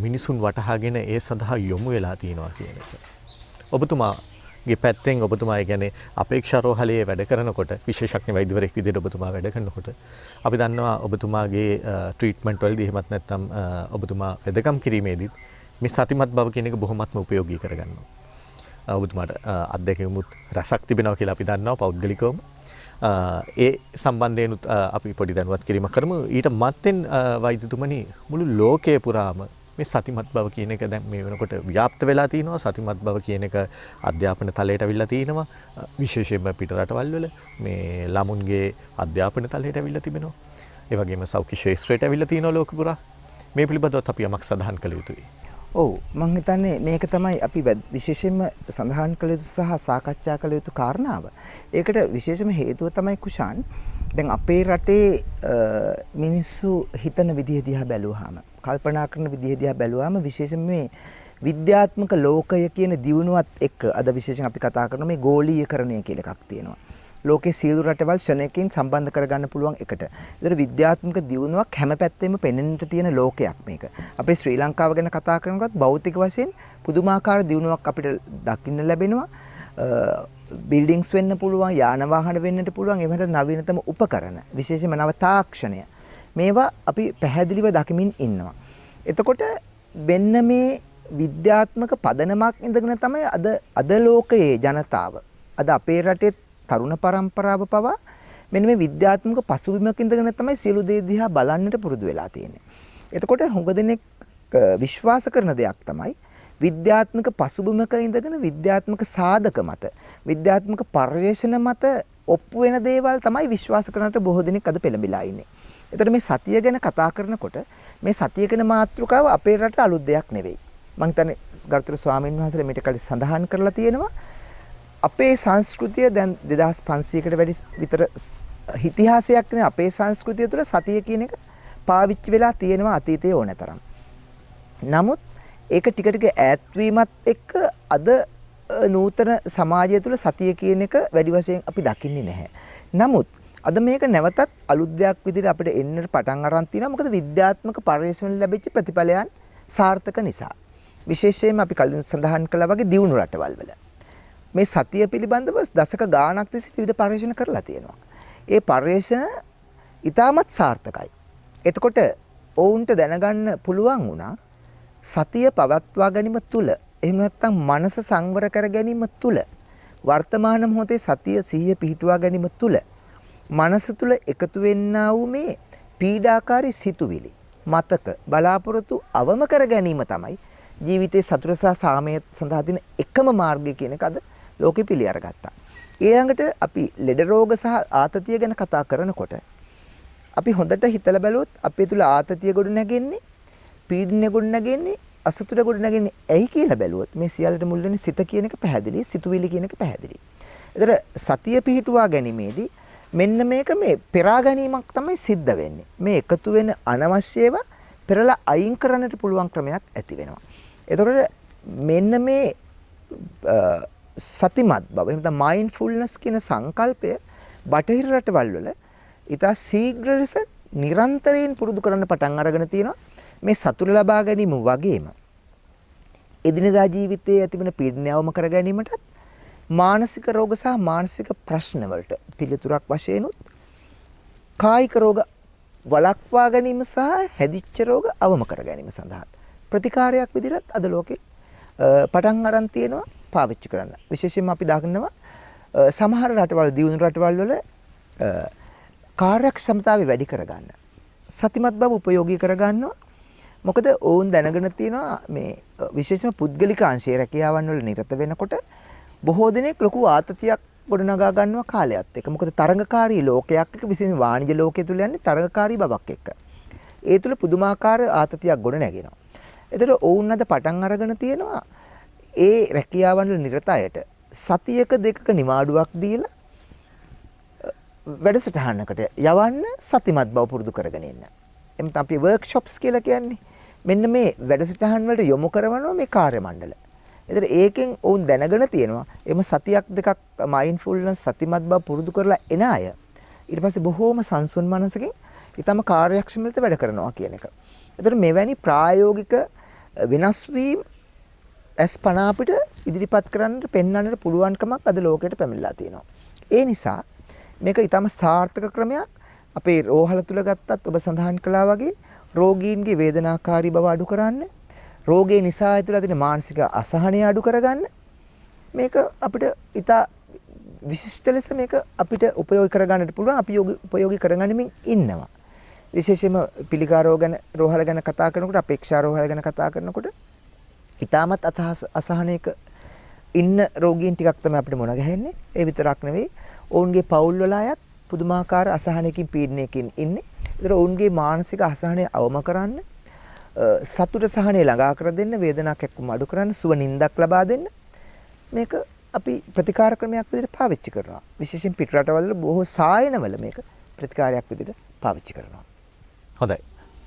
මිනිසුන් වටහාගෙන ඒ සඳහා යොමු වෙලා තියෙනවා කියන එක. ඔබතුමාගේ පැත්තෙන් ඔබතුමා කියන්නේ අපේක්ෂා රෝහලේ වැඩ කරනකොට විශේෂඥ වෛද්‍යවරයෙක් විදිහට ඔබතුමා වැඩ කරනකොට අපි දන්නවා ඔබතුමාගේ ට්‍රීට්මන්ට් වලදී එහෙමත් නැත්නම් ඔබතුමා වෙදකම් කිරීමේදී මේ සතිමත් බව කියන එක බොහොමත්ම ප්‍රයෝගී කරගන්නවා. ඔබතුමාට අත්දැකීමුත් රසක් තිබෙනවා කියලා අපි දන්නවා පෞද්ගලිකවම. ඒ සම්බන්ධයෙන් අපි පොඩි දැනුවත් කිරීමක් කරමු. ඊට මත්තෙන් වෛද්‍යතුමනි මුළු ලෝකයේ පුරාම මේ සතිමත් බව කියන එක දැන් මේ වෙනකොට ව්‍යාප්ත වෙලා තිනවා. සතිමත් බව කියන එක අධ්‍යාපන තලයට අවිල්ලා තිනවා. විශේෂයෙන්ම පිට රටවල් වල මේ ළමුන්ගේ අධ්‍යාපන තලයට අවිල්ලා තිබෙනවා. ඒ වගේම සෞඛ්‍ය ශාස්ත්‍රයට අවිල්ලා තිනවා ලෝක පුරා. මේ පිළිබඳව අපි යමක් සඳහන් කළ යුතුයි. ඔව් මම හිතන්නේ මේක තමයි අපි විශේෂයෙන්ම සඳහන් කළ යුතු සහ සාකච්ඡා කළ යුතු කාරණාව. ඒකට විශේෂම හේතුව තමයි කුෂාන්. දැන් අපේ රටේ මිනිස්සු හිතන විදිහ දිහා බැලුවාම, කල්පනා කරන විදිහ දිහා බැලුවාම විශේෂයෙන් මේ විද්‍යාත්මක ලෝකය කියන දියුණුවත් එක්ක අද විශේෂයෙන් අපි කතා කරන මේ ගෝලීයකරණය කියලා එකක් තියෙනවා. ලෝකේ සියලු රටවල් ශරණයකින් සම්බන්ධ කරගන්න පුළුවන් එකට. ඒතර විද්‍යාත්මක දියුණුවක් හැම පැත්තෙම පෙනෙන්නට තියෙන ලෝකයක් මේක. අපේ ශ්‍රී ලංකාව ගැන කතා කරනකොට භෞතික වශයෙන් පුදුමාකාර දියුණුවක් අපිට දකින්න ලැබෙනවා. බිල්ඩින්ග්ස් වෙන්න පුළුවන්, යාන වාහන වෙන්නට පුළුවන්, එහෙම නැත්නම් නවීනතම උපකරණ, විශේෂයෙන්ම නව තාක්ෂණය. මේවා අපි පැහැදිලිව දකිමින් ඉන්නවා. එතකොට වෙන්න මේ විද්‍යාත්මක පදනමක් ඉඳගෙන තමයි අද ලෝකයේ ජනතාව, අද අපේ රටේ තරුණ පරම්පරාව පවා මෙන්න මේ විද්‍යාත්මක පසුබිමක ඉඳගෙන තමයි සියලු දේ දිහා බලන්නට පුරුදු වෙලා තියෙන්නේ. එතකොට හුඟ දෙනෙක් විශ්වාස කරන දෙයක් තමයි විද්‍යාත්මක පසුබිමක ඉඳගෙන විද්‍යාත්මක සාධක මත, විද්‍යාත්මක පර්යේෂණ මත ඔප්පු වෙන දේවල් තමයි විශ්වාස කරනට බොහෝ දෙනෙක් අද පෙළඹිලා ඉන්නේ. එතකොට මේ සතිය ගැන කතා කරනකොට මේ සතිය ගැන මාතෘකාව අපේ රටට අලුත් දෙයක් නෙවෙයි. මම හිතන්නේ ගරුතර ස්වාමීන් වහන්සේලා මේට කලින් සඳහන් කරලා තියෙනවා. අපේ සංස්කෘතිය දැන් 2500කට වැඩි විතර ඉතිහාසයක් නේ අපේ සංස්කෘතිය තුළ සතිය කියන එක පාවිච්චි වෙලා තියෙනවා අතීතයේ ඕනතරම්. නමුත් ඒක ටික ටික ඈත් වීමත් එක්ක අද නූතන සමාජය තුළ සතිය කියන එක වැඩි වශයෙන් අපි දකින්නේ නැහැ. නමුත් අද මේක නැවතත් අලුත් දෙයක් විදිහට අපිට එන්නට පටන් අරන් තියෙනවා. මොකද විද්‍යාත්මක පරිශ්‍රමෙන් ලැබිච්ච ප්‍රතිඵලයන් සාර්ථක නිසා. විශේෂයෙන්ම අපි කලින් සඳහන් කළා වගේ දියුණු රටවල් වල මේ සතිය පිළිබඳව දශක ගාණක් තිස්සේ විවිධ පරීක්ෂණ කරලා තියෙනවා. ඒ පරීක්ෂණ ඉතාමත් සාර්ථකයි. එතකොට ඔවුන්ට දැනගන්න පුළුවන් වුණා සතිය පවත්වා ගැනීම තුළ, එහෙම නැත්නම් මනස සංවර කර ගැනීම තුළ, වර්තමාන මොහොතේ සතිය සිහිය පිහිටුවා ගැනීම තුළ මනස තුළ එකතු වෙන්නා වූ මේ පීඩාකාරී සිතුවිලි, මතක, බලාපොරොත්තු අවම කර ගැනීම තමයි ජීවිතයේ සතුට සහ සාමය සඳහා තියෙන එකම මාර්ගය කියන එක අද ලෝකෙ පිළි අරගත්තා. ඊළඟට අපි ලෙඩ රෝග සහ ආතතිය ගැන කතා කරනකොට අපි හොඳට හිතලා බැලුවොත් අපේ තුල ආතතිය ගොඩ නැගෙන්නේ, පීඩනය ගොඩ නැගෙන්නේ, අසතුට ගොඩ නැගෙන්නේ ඇයි කියලා බැලුවොත් මේ සියල්ලට මුල් වෙන්නේ සිත කියන එක පැහැදිලි, සිතුවිලි කියන එක පැහැදිලි. ඒතර සතිය පිහිටුවා ගැනීමේදී මෙන්න මේක මේ පෙරා ගැනීමක් තමයි සිද්ධ වෙන්නේ. මේ එකතු වෙන අනවශ්‍ය ඒවා පෙරලා අයින් කරන්නට පුළුවන් ක්‍රමයක් ඇති වෙනවා. එතකොට මෙන්න මේ සතිමත් බව, එහෙම නැත්නම් මයින්ඩ්ෆුල්නස් කියන සංකල්පය බටහිර රටවල් වල ඉතා ශීඝ්‍ර ලෙස නිරන්තරයෙන් පුරුදු කරන්න පටන් අරගෙන තියෙනවා. මේ සතුට ලබා ගැනීම වගේම එදිනෙදා ජීවිතයේ ඇතිවන පීඩනයවම කර ගැනීමටත් මානසික රෝග සහ මානසික ප්‍රශ්න වලට පිළිතුරක් වශයෙන් උත් කායික රෝග වළක්වා ගැනීම සහ හැදිච්ච රෝග අවම කර ගැනීම සඳහා ප්‍රතිකාරයක් විදිහට අද ලෝකේ පටන් අරන් තියෙනවා පාවිච්චි කරන්න. විශේෂයෙන්ම අපි දකිනවා සමහර රටවල්, දියුණු රටවල් වල කාර්යක්ෂමතාවය වැඩි කරගන්න, සතිමත් බව උපයෝගී කරගන්නවා. මොකද ඔවුන් දැනගෙන තියෙනවා මේ විශේෂම පුද්ගලික අංශයේ රැකියාවන් වල නිරත වෙනකොට බොහෝ දෙනෙක් ලොකු ආතතියක් ගොඩනගා ගන්නවා කාලයත් එක්ක. මොකද තරඟකාරී ලෝකයක් එක්ක, විශේෂයෙන් වාණිජ ලෝකයේ තුල යන්නේ තරඟකාරී බවක් එක්ක. ඒ තුල පුදුමාකාර ආතතියක් ගොඩ නැගෙනවා. එතකොට ඔවුන් අද පටන් අරගෙන තියෙනවා ඒ රැකියාවන් වල නිරත අයට සතියක දෙකක නිවාඩුවක් දීලා වැඩසටහනකට යවන්න, සතිමත් බව පුරුදු කරගෙන ඉන්න. එතන අපි වර්ක්ෂොප්ස් කියලා කියන්නේ. මෙන්න මේ වැඩසටහන් වලට යොමු කරනවා මේ කාර්ය මණ්ඩල. එතන ඒකෙන් ඔවුන් දැනගෙන තියෙනවා එම සතියක් දෙකක් මයින්ඩ්ෆුල්නස් සතිමත් බව පුරුදු කරලා එන අය ඊට පස්සේ බොහෝම සංසුන් මනසකින් ඊටම කාර්යක්ෂම ලෙස වැඩ කරනවා කියන එක. එතන මෙවැනි ප්‍රායෝගික වෙනස් වීම ස්පන අපිට ඉදිරිපත් කරන්නට පෙන්වන්නට පුළුවන්කමක් අද ලෝකයට පැමිණලා තියෙනවා. ඒ නිසා මේක ඊටම සාර්ථක ක්‍රමයක්. අපේ රෝහල තුල ගත්තත් ඔබ සඳහන් කළා වගේ රෝගීන්ගේ වේදනාකාරී බව අඩු කරන්න, රෝගේ නිසා ඇතුළත තියෙන මානසික අසහනය අඩු කරගන්න මේක අපිට ඉතා විශිෂ්ට ලෙස මේක අපිට උපයෝගී කරගන්නට පුළුවන්. අපි උපයෝගී කරගන්නමින් ඉන්නවා. විශේෂයෙන්ම පිළිකා රෝග ගැන, රෝහල ගැන කතා කරනකොට, අපේක්ෂා රෝහල ගැන කතා කරනකොට ඉතාමත් අසහනයක ඉන්න රෝගීන් ටිකක් තමයි අපිට මුණ ගැහෙන්නේ. ඒ විතරක් නෙවෙයි, ඔවුන්ගේ පවුල් වල අයත් පුදුමාකාර අසහනයකින්, පීඩනයකින් ඉන්නේ. ඒතර ඔවුන්ගේ මානසික අසහනය අවම කරන්න, සතුට සහනය ළඟා කර දෙන්න, වේදනාවක් එක්කම අඩු කරන්න, සුව නිින්දක් ලබා දෙන්න මේක අපි ප්‍රතිකාර ක්‍රමයක් විදිහට පාවිච්චි කරනවා. විශේෂයෙන් පිට රටවල බොහෝ සායනවල මේක ප්‍රතිකාරයක් විදිහට පාවිච්චි කරනවා. හොඳයි.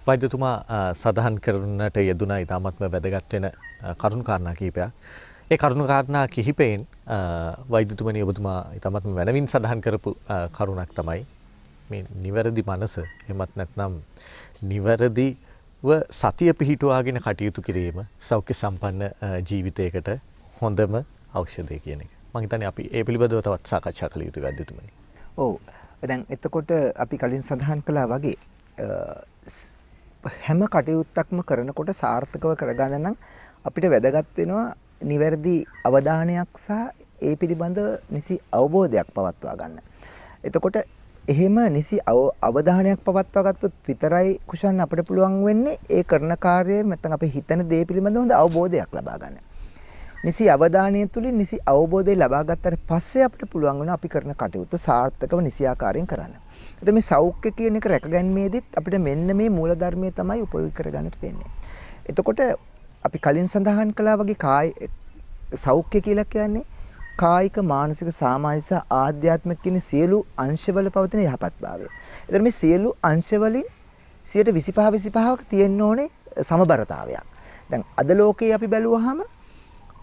වෛද්‍යතුමා සඳහන් කරන්නට යෙදුනා ඉතාමත්ම වැදගත් වෙන කරුණු කාරණා කීපයක්. ඒ කරුණු කාරණා කිහිපයෙන් වෛද්‍යතුමනි ඔබතුමා ඊටමත් මනවින් සඳහන් කරපු කරුණක් තමයි මේ නිවැරදි මනස එහෙමත් නැත්නම් නිවැරදිව සතිය පිහිටුවාගෙන කටයුතු කිරීම සෞඛ්‍ය සම්පන්න ජීවිතයකට හොඳම ඖෂධය කියන එක. මම හිතන්නේ අපි ඒ පිළිබඳව තවත් සාකච්ඡා කළ යුතුයි වෛද්‍යතුමනි. ඔව්. දැන් එතකොට අපි කලින් සඳහන් කළා වගේ හැම කටයුත්තක්ම කරනකොට සාර්ථකව කරගන්න නම් අපිට වැදගත් වෙනවා නිවැරදි අවධානයක් සහ ඒ පිළිබඳ නිසි අවබෝධයක් පවත්වා ගන්න. එතකොට එහෙම නිසි අවධානයක් පවත්වා ගත්තොත් විතරයි කුෂන් අපිට පුළුවන් වෙන්නේ ඒ කරන කාර්යය නැත්නම් අපි හිතන දේ පිළිබඳව හොඳ අවබෝධයක් ලබා ගන්න. නිසි අවධානය තුලින් නිසි අවබෝධය ලබා ගත්තට පස්සේ අපිට පුළුවන් වෙනවා අපි කරන කටයුත්ත සාර්ථකව නිසියාකාරයෙන් කරන්න. එතකොට මේ සෞඛ්‍ය කියන එක රැකගැන්මේදීත් අපිට මෙන්න මේ මූලධර්මයේ තමයි උපයෝගී කරගන්නට වෙන්නේ. එතකොට අපි කලින් සඳහන් කළා වගේ සෞඛ්‍ය කියලා කියන්නේ කායික මානසික සමාජික සහ ආධ්‍යාත්මික කියන සියලු අංශවල පවතින යහපත්භාවය. එතකොට මේ සියලු අංශවලින් 25%ක තියෙන්න ඕනේ සමබරතාවයක්. දැන් අද ලෝකේ අපි බැලුවාම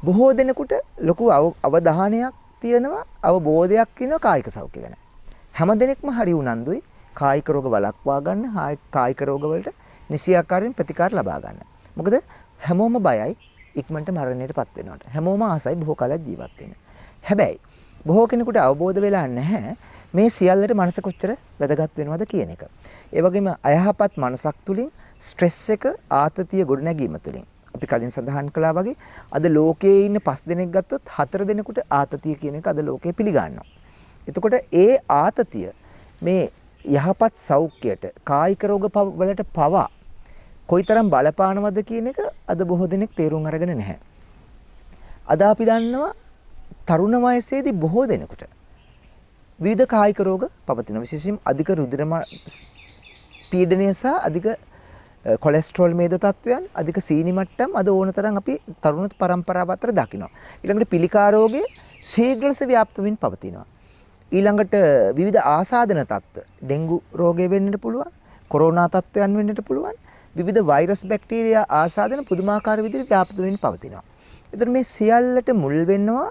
බොහෝ දෙනෙකුට ලොකු අවධානයක් තියෙනවා අවබෝධයක් තියෙනවා කායික සෞඛ්‍ය ගැන. හැම දෙනෙක්ම හරි උනන්දුයි කායික රෝග වළක්වා ගන්න, කායික රෝග වලට නිසියාකාරයෙන් ප්‍රතිකාර ලබා ගන්න. මොකද හැමෝම බයයි ඉක්මනට මරණයටපත් වෙනවට. හැමෝම ආසයි බොහෝ කාලයක් ජීවත් වෙන්න. හැබැයි බොහෝ කෙනෙකුට අවබෝධ වෙලා නැහැ මේ සියල්ලට මනස කොච්චර වැදගත් වෙනවද කියන එක. ඒ වගේම අයහපත් මනසක් තුලින් ස්ට්‍රෙස් එක ආතතිය ගොඩනැගීම තුලින් අපි කලින් සඳහන් කළා වගේ අද ලෝකයේ ඉන්න 5 දෙනෙක් ගත්තොත් 4 දෙනෙකුට ආතතිය කියන එක අද ලෝකයේ පිළිගන්නවා. එතකොට ඒ ආතතිය මේ යහපත් සෞඛ්‍යයට කායික රෝග වලට පවා කොයිතරම් බලපානවද කියන එක අද බොහෝ දෙනෙක් තේරුම් අරගෙන නැහැ. අද අපි දන්නවා තරුණ වයසේදී බොහෝ දෙනෙකුට විවිධ කායික රෝග පවතිනවා. විශේෂයෙන් අධික රුධිර පීඩනය සහ අධික කොලෙස්ටරෝල් මේද තත්වයන්, අධික සීනි මට්ටම් අද ඕනතරම් අපි තරුණ පරම්පරාව අතර දකිනවා. ඊළඟට පිළිකා රෝගය ශීඝ්‍ර ලෙස ව්‍යාප්ත වෙමින් පවතිනවා. ඊළඟට විවිධ ආසාදන තත්ත්ව, ඩෙන්ගු රෝගය වෙන්නට පුළුවන්, කොරෝනා තත්ත්වයන් වෙන්නට පුළුවන්. විවිධ වෛරස් බැක්ටීරියා ආසාදන පුදුමාකාර විදිහට ව්‍යාප්ත වෙමින් පවතිනවා. ඒතර මේ සියල්ලට මුල් වෙනවා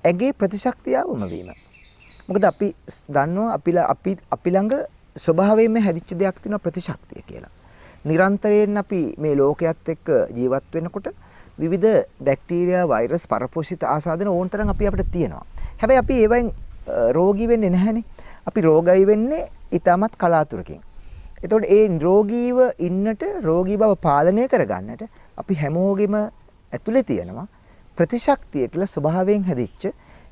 ඇගේ ප්‍රතිශක්තිය අවම වීම. මොකද අපි දන්නවා අපි ළඟ ස්වභාවයෙන්ම හැදිච්ච දෙයක් තියෙනවා ප්‍රතිශක්තිය කියලා. නිරන්තරයෙන් අපි මේ ලෝකයේත් එක්ක ජීවත් වෙනකොට විවිධ බැක්ටීරියා, වෛරස්, පරපෝෂිත ආසාදන ඕනතරම් අපිට තියෙනවා. හැබැයි අපි ඒවෙන් රෝගී වෙන්නේ නැහැනේ. අපි රෝගී වෙන්නේ ඊටමත් කලාතුරකින්. එතකොට ඒ නිරෝගීව ඉන්නට, රෝගී බව පාලනය කරගන්නට අපි හැමෝගෙම ඇතුලේ තියෙනවා ප්‍රතිශක්තිය කියලා ස්වභාවයෙන් හැදිච්ච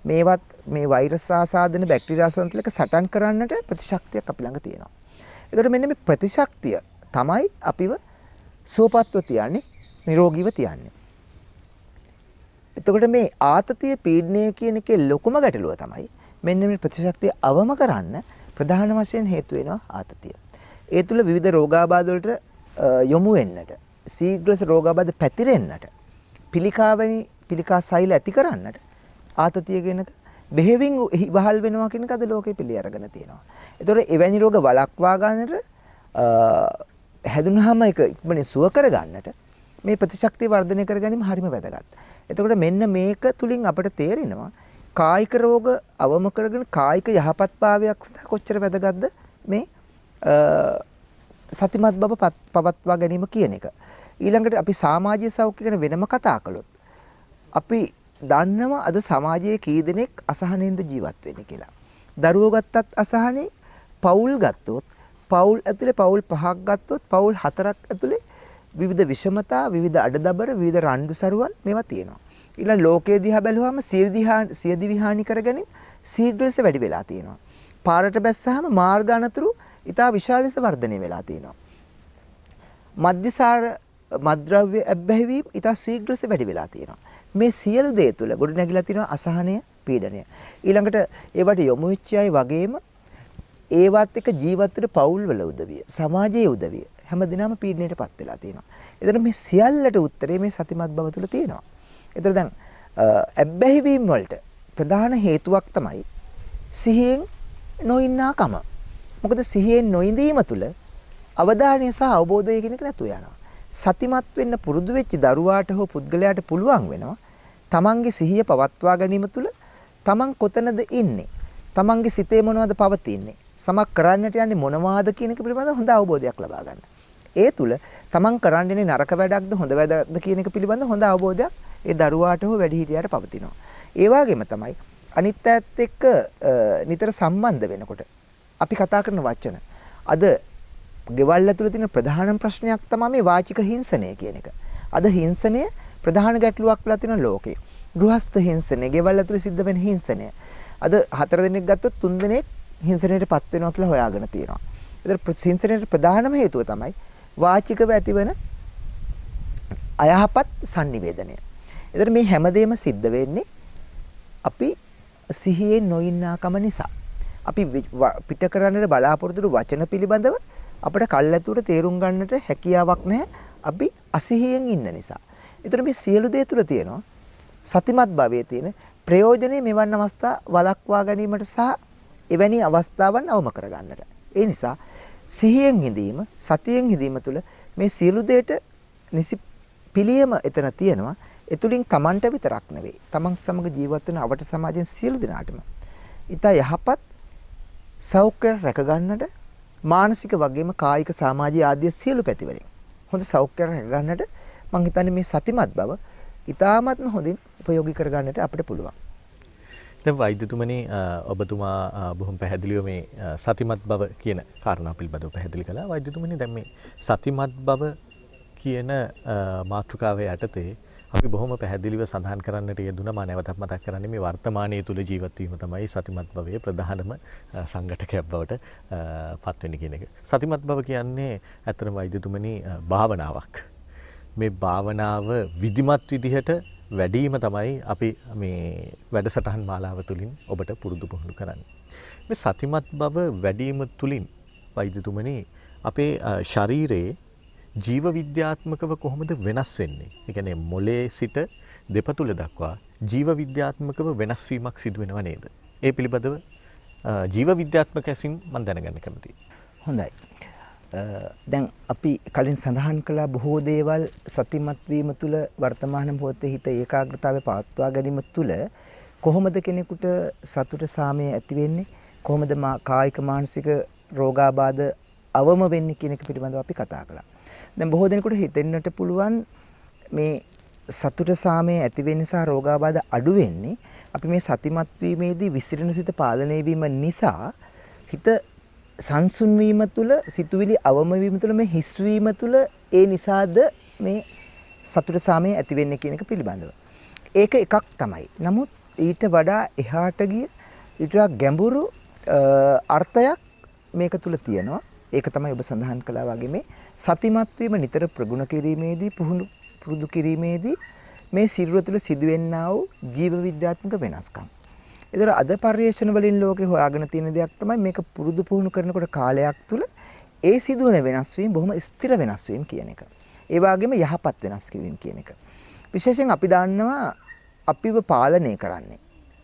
මේ වෛරස් ආසාදන, බැක්ටීරියා ආසාදන එක සටන් කරන්නට ප්‍රතිශක්තියක් අපි ළඟ තියෙනවා. එතකොට මෙන්න මේ ප්‍රතිශක්තිය තමයි අපිව සුවපත්ව තියන්නේ, නිරෝගීව තියන්නේ. එතකොට මේ ආතතිය පීඩනය කියන එකේ ලොකුම ගැටලුව තමයි මෙන්න මේ ප්‍රතිශක්තිය අවම කරන්න ප්‍රධාන වශයෙන් හේතු වෙනවා ආතතිය. ඒ තුළ විවිධ රෝගාබාධ වලට යොමු වෙන්නට, ශීඝ්‍ර රෝගාබාධ පැතිරෙන්නට, පිළිකා සෛල ඇති කරන්නට ආතතිය කියනක බෙහෙවින් ඉවහල් වෙනවා කියන එක අද ලෝකෙ පිළි අරගෙන තියෙනවා. ඒතකොට එවැනි රෝග වළක්වා ගන්නට හැදුනහම ඒක ඉක්මනින් සුව කර ගන්නට මේ ප්‍රතිශක්තිය වර්ධනය කර ගැනීම හරිම වැදගත්. එතකොට මෙන්න මේක තුලින් අපිට තේරෙනවා කායික රෝග අවම කරගෙන කායික යහපත්භාවයක් සඳහා කොච්චර වැදගත්ද මේ සතිමත් බව පවත්වා ගැනීම කියන එක. ඊළඟට අපි සමාජීය සෞඛ්‍ය ගැන වෙනම කතා කළොත් අපි දන්නවා අද සමාජයේ කී දෙනෙක් අසහනෙන්ද ජීවත් වෙන්නේ කියලා. දරුවෝ ගත්තත් අසහනේ, පවුල් ගත්තොත් පවුල් ඇතුලේ පවුල් 5ක් ගත්තොත් පවුල් 4ක් ඇතුලේ විවිධ විෂමතා, විවිධ අඩදබර, විවිධ රණ්ඩු සරුවල් මේවා තියෙනවා. ඊළඟ ලෝකයේ දිහා බැලුවාම සියදිවි හානි කරගැනීම ශීඝ්‍ර ලෙස වැඩි වෙලා තියෙනවා. පාරට බැස්සහම මාර්ග අනතුරු ඉතා විශාල ලෙස වර්ධනය වෙලා තියෙනවා. මද්යසාර මද්ද්‍රව්‍ය ඇබ්බැහිවීම ඉතා ශීඝ්‍ර ලෙස වැඩි වෙලා තියෙනවා. මේ සියලු දේ තුළ ගොඩ නැගිලා තියෙනවා අසහනය, පීඩනය. ඊළඟට ඒවට යොමු වෙච්ච අය වගේම ඒවත් එක ජීවත් වෙන පවුල් වල උදවිය, සමාජයේ උදවිය හැමදිනම පීඩනයටපත් වෙලා තියෙනවා. ඒතර මේ සියල්ලට උත්තරේ මේ සතිමත් බව තුළ තියෙනවා. ඒතර දැන් ඇබ්බැහිවීම වලට ප්‍රධාන හේතුවක් තමයි සිහියෙන් නොඉන්නාකම. මොකද සිහියෙන් නොඉඳීම තුළ අවධානය සහ අවබෝධය කියන එක නැතු යනවා. සතිමත් වෙන්න පුරුදු වෙච්ච දරුවාට හෝ පුද්ගලයාට පුළුවන් වෙනවා තමන්ගේ සිහිය පවත්වා ගැනීම තුළ තමන් කොතනද ඉන්නේ? තමන්ගේ සිතේ මොනවද පවතින්නේ? සමක් කරන්නට යන්නේ මොනවාද කියන එක පිළිබඳව හොඳ අවබෝධයක් ලබා ගන්න. ඒ තුළ තමන් කරන්නේ නරක වැඩක්ද හොඳ වැඩක්ද කියන එක පිළිබඳව හොඳ අවබෝධයක් ඒ දරුවාට හෝ වැඩිහිටියාට පවතිනවා. ඒ වගේම තමයි අනිත් පැත්ත එක්ක නිතර සම්බන්ධ වෙනකොට අපි කතා කරන වචන අද ගෙවල් ඇතුළේ තියෙන ප්‍රධානම ප්‍රශ්නයක් තමයි මේ වාචික හිංසනය කියන එක. අද හිංසනය ප්‍රධාන ගැටලුවක් වෙලා තියෙන ලෝකේ. ගෘහස්ත හිංසනය, ගෙවල් ඇතුළේ සිද්ධ වෙන හිංසනය. අද 4 දෙනෙක් ගත්තොත් 3 දෙනෙක් හිංසනයටපත් වෙනවා කියලා හොයාගෙන තියෙනවා. ඒතර හිංසනයට ප්‍රධානම හේතුව තමයි වාචිකව ඇතිවන අයහපත් sannivedanaya. ඒතර මේ හැමදේම සිද්ධ වෙන්නේ අපි සිහියෙන් නොඉන්නාකම නිසා. අපි පිට කරන්නට බලාපොරොත්තු වචන පිළිබඳව අපිට කල්ැතුවට තේරුම් ගන්නට හැකියාවක් නැහැ. අපි අසිහියෙන් ඉන්න නිසා. ඒතර මේ සියලු දේ තුළ තියෙනවා සතිමත් භාවයේ තියෙන ප්‍රයෝජනෙ මෙවන් අවස්ථා වළක්වා ගැනීමට සහ එවැනි අවස්ථාවන් අවම කර ගන්නට. ඒ නිසා සිහියෙන් හිඳීම, සතියෙන් හිඳීම තුළ මේ සියලු දේට නිසි පිළියම එතන තියෙනවා. ඒ තුලින් Tamanට විතරක් නෙවෙයි. Taman සමග ජීවත් වෙන අවට සමාජයෙන් සියලු දෙනාටම ඊට යහපත් සෞඛ්‍ය රැක ගන්නට මානසික වගේම කායික සමාජීය ආදී සියලු පැතිවලින් හොඳ සෞඛ්‍ය රැක ගන්නට මම හිතන්නේ මේ සතිමත් බව ඉතාමත්ම හොඳින් උපයෝගී කර ගන්නට අපිට පුළුවන්. දැන් වෛද්‍යතුමනි ඔබතුමා බොහොම පැහැදිලිව මේ සතිමත් බව කියන කාරණා පිළිබඳව පැහැදිලි කළා. වෛද්‍යතුමනි දැන් මේ සතිමත් බව කියන මාතෘකාවේ යටතේ අපි බොහොම පැහැදිලිව සඳහන් කරන්නට යෙදුණා. මම නැවතත් මතක් කරන්නේ මේ වර්තමානයේ තුල ජීවත් වීම තමයි සතිමත් භවයේ ප්‍රධානම සංගඨකයක් බවට පත් වෙන්නේ කියන එක. සතිමත් බව කියන්නේ ඇත්තටම වෛද්‍යතුමනි භාවනාවක්. මේ භාවනාව විධිමත් විදිහට වැඩිම තමයි අපි මේ වැඩසටහන් මාලාව තුලින් ඔබට පුරුදු පුහුණු කරන්නේ. මේ සතිමත් බව වැඩිම තුලින් වෛද්‍යතුමනි අපේ ශරීරයේ ජීව විද්‍යාත්මකව කොහොමද වෙනස් වෙන්නේ? ඒ කියන්නේ මොලේ සිට දෙපතුල දක්වා ජීව විද්‍යාත්මකව වෙනස් වීමක් සිදු වෙනව නේද? ඒ පිළිබඳව ජීව විද්‍යාත්මක ඇසින් මම දැනගන්න කැමතියි. හොඳයි. දැන් අපි කලින් සඳහන් කළා බොහෝ දේවල් සතිමත් වීම තුළ වර්තමාන මොහොතේ හිත ඒකාග්‍රතාවය පවත්වා ගැනීම තුළ කොහොමද කෙනෙකුට සතුට සාමය ඇති වෙන්නේ? කොහොමද කායික මානසික රෝගාබාධ අවම වෙන්නේ කියන එක පිළිබඳව අපි කතා කළා. දැන් බොහෝ දෙනෙකුට හිතෙන්නට පුළුවන් මේ සතුට සාමය ඇති වෙන නිසා රෝගාබාධ අඩු වෙන්නේ අපි මේ සතිමත් වීමේදී විසිරෙන සිත පාලනය වීම නිසා හිත සංසුන් වීම තුළ සිතුවිලි අවම වීම තුළ මේ හිස් වීම තුළ ඒ නිසාද මේ සතුට සාමය ඇති වෙන්නේ කියන එක පිළිබඳව. ඒක එකක් තමයි. නමුත් ඊට වඩා එහාට ගිය ඊට ගැඹුරු අර්ථයක් මේක තුළ තියෙනවා. ඒක තමයි ඔබ සඳහන් කළා වගේ මේ සතිමත් වීම නිතර ප්‍රගුණ කිරීමේදී පුරුදු කිරීමේදී මේ සිරුර තුළ සිදුවෙන්නා වූ ජීව විද්‍යාත්මක වෙනස්කම්. ඒතර අද පර්යේෂණ වලින් ලෝකේ හොයාගෙන තියෙන දෙයක් තමයි මේක පුරුදු පුහුණු කරනකොට කාලයක් තුළ ඒ සිදුවන වෙනස් වීම බොහොම ස්ථිර වෙනස් වීම කියන එක. ඒ වගේම යහපත් වෙනස් වීම කියන එක. විශේෂයෙන් අපි දන්නවා අපිව පාලනය කරන්නේ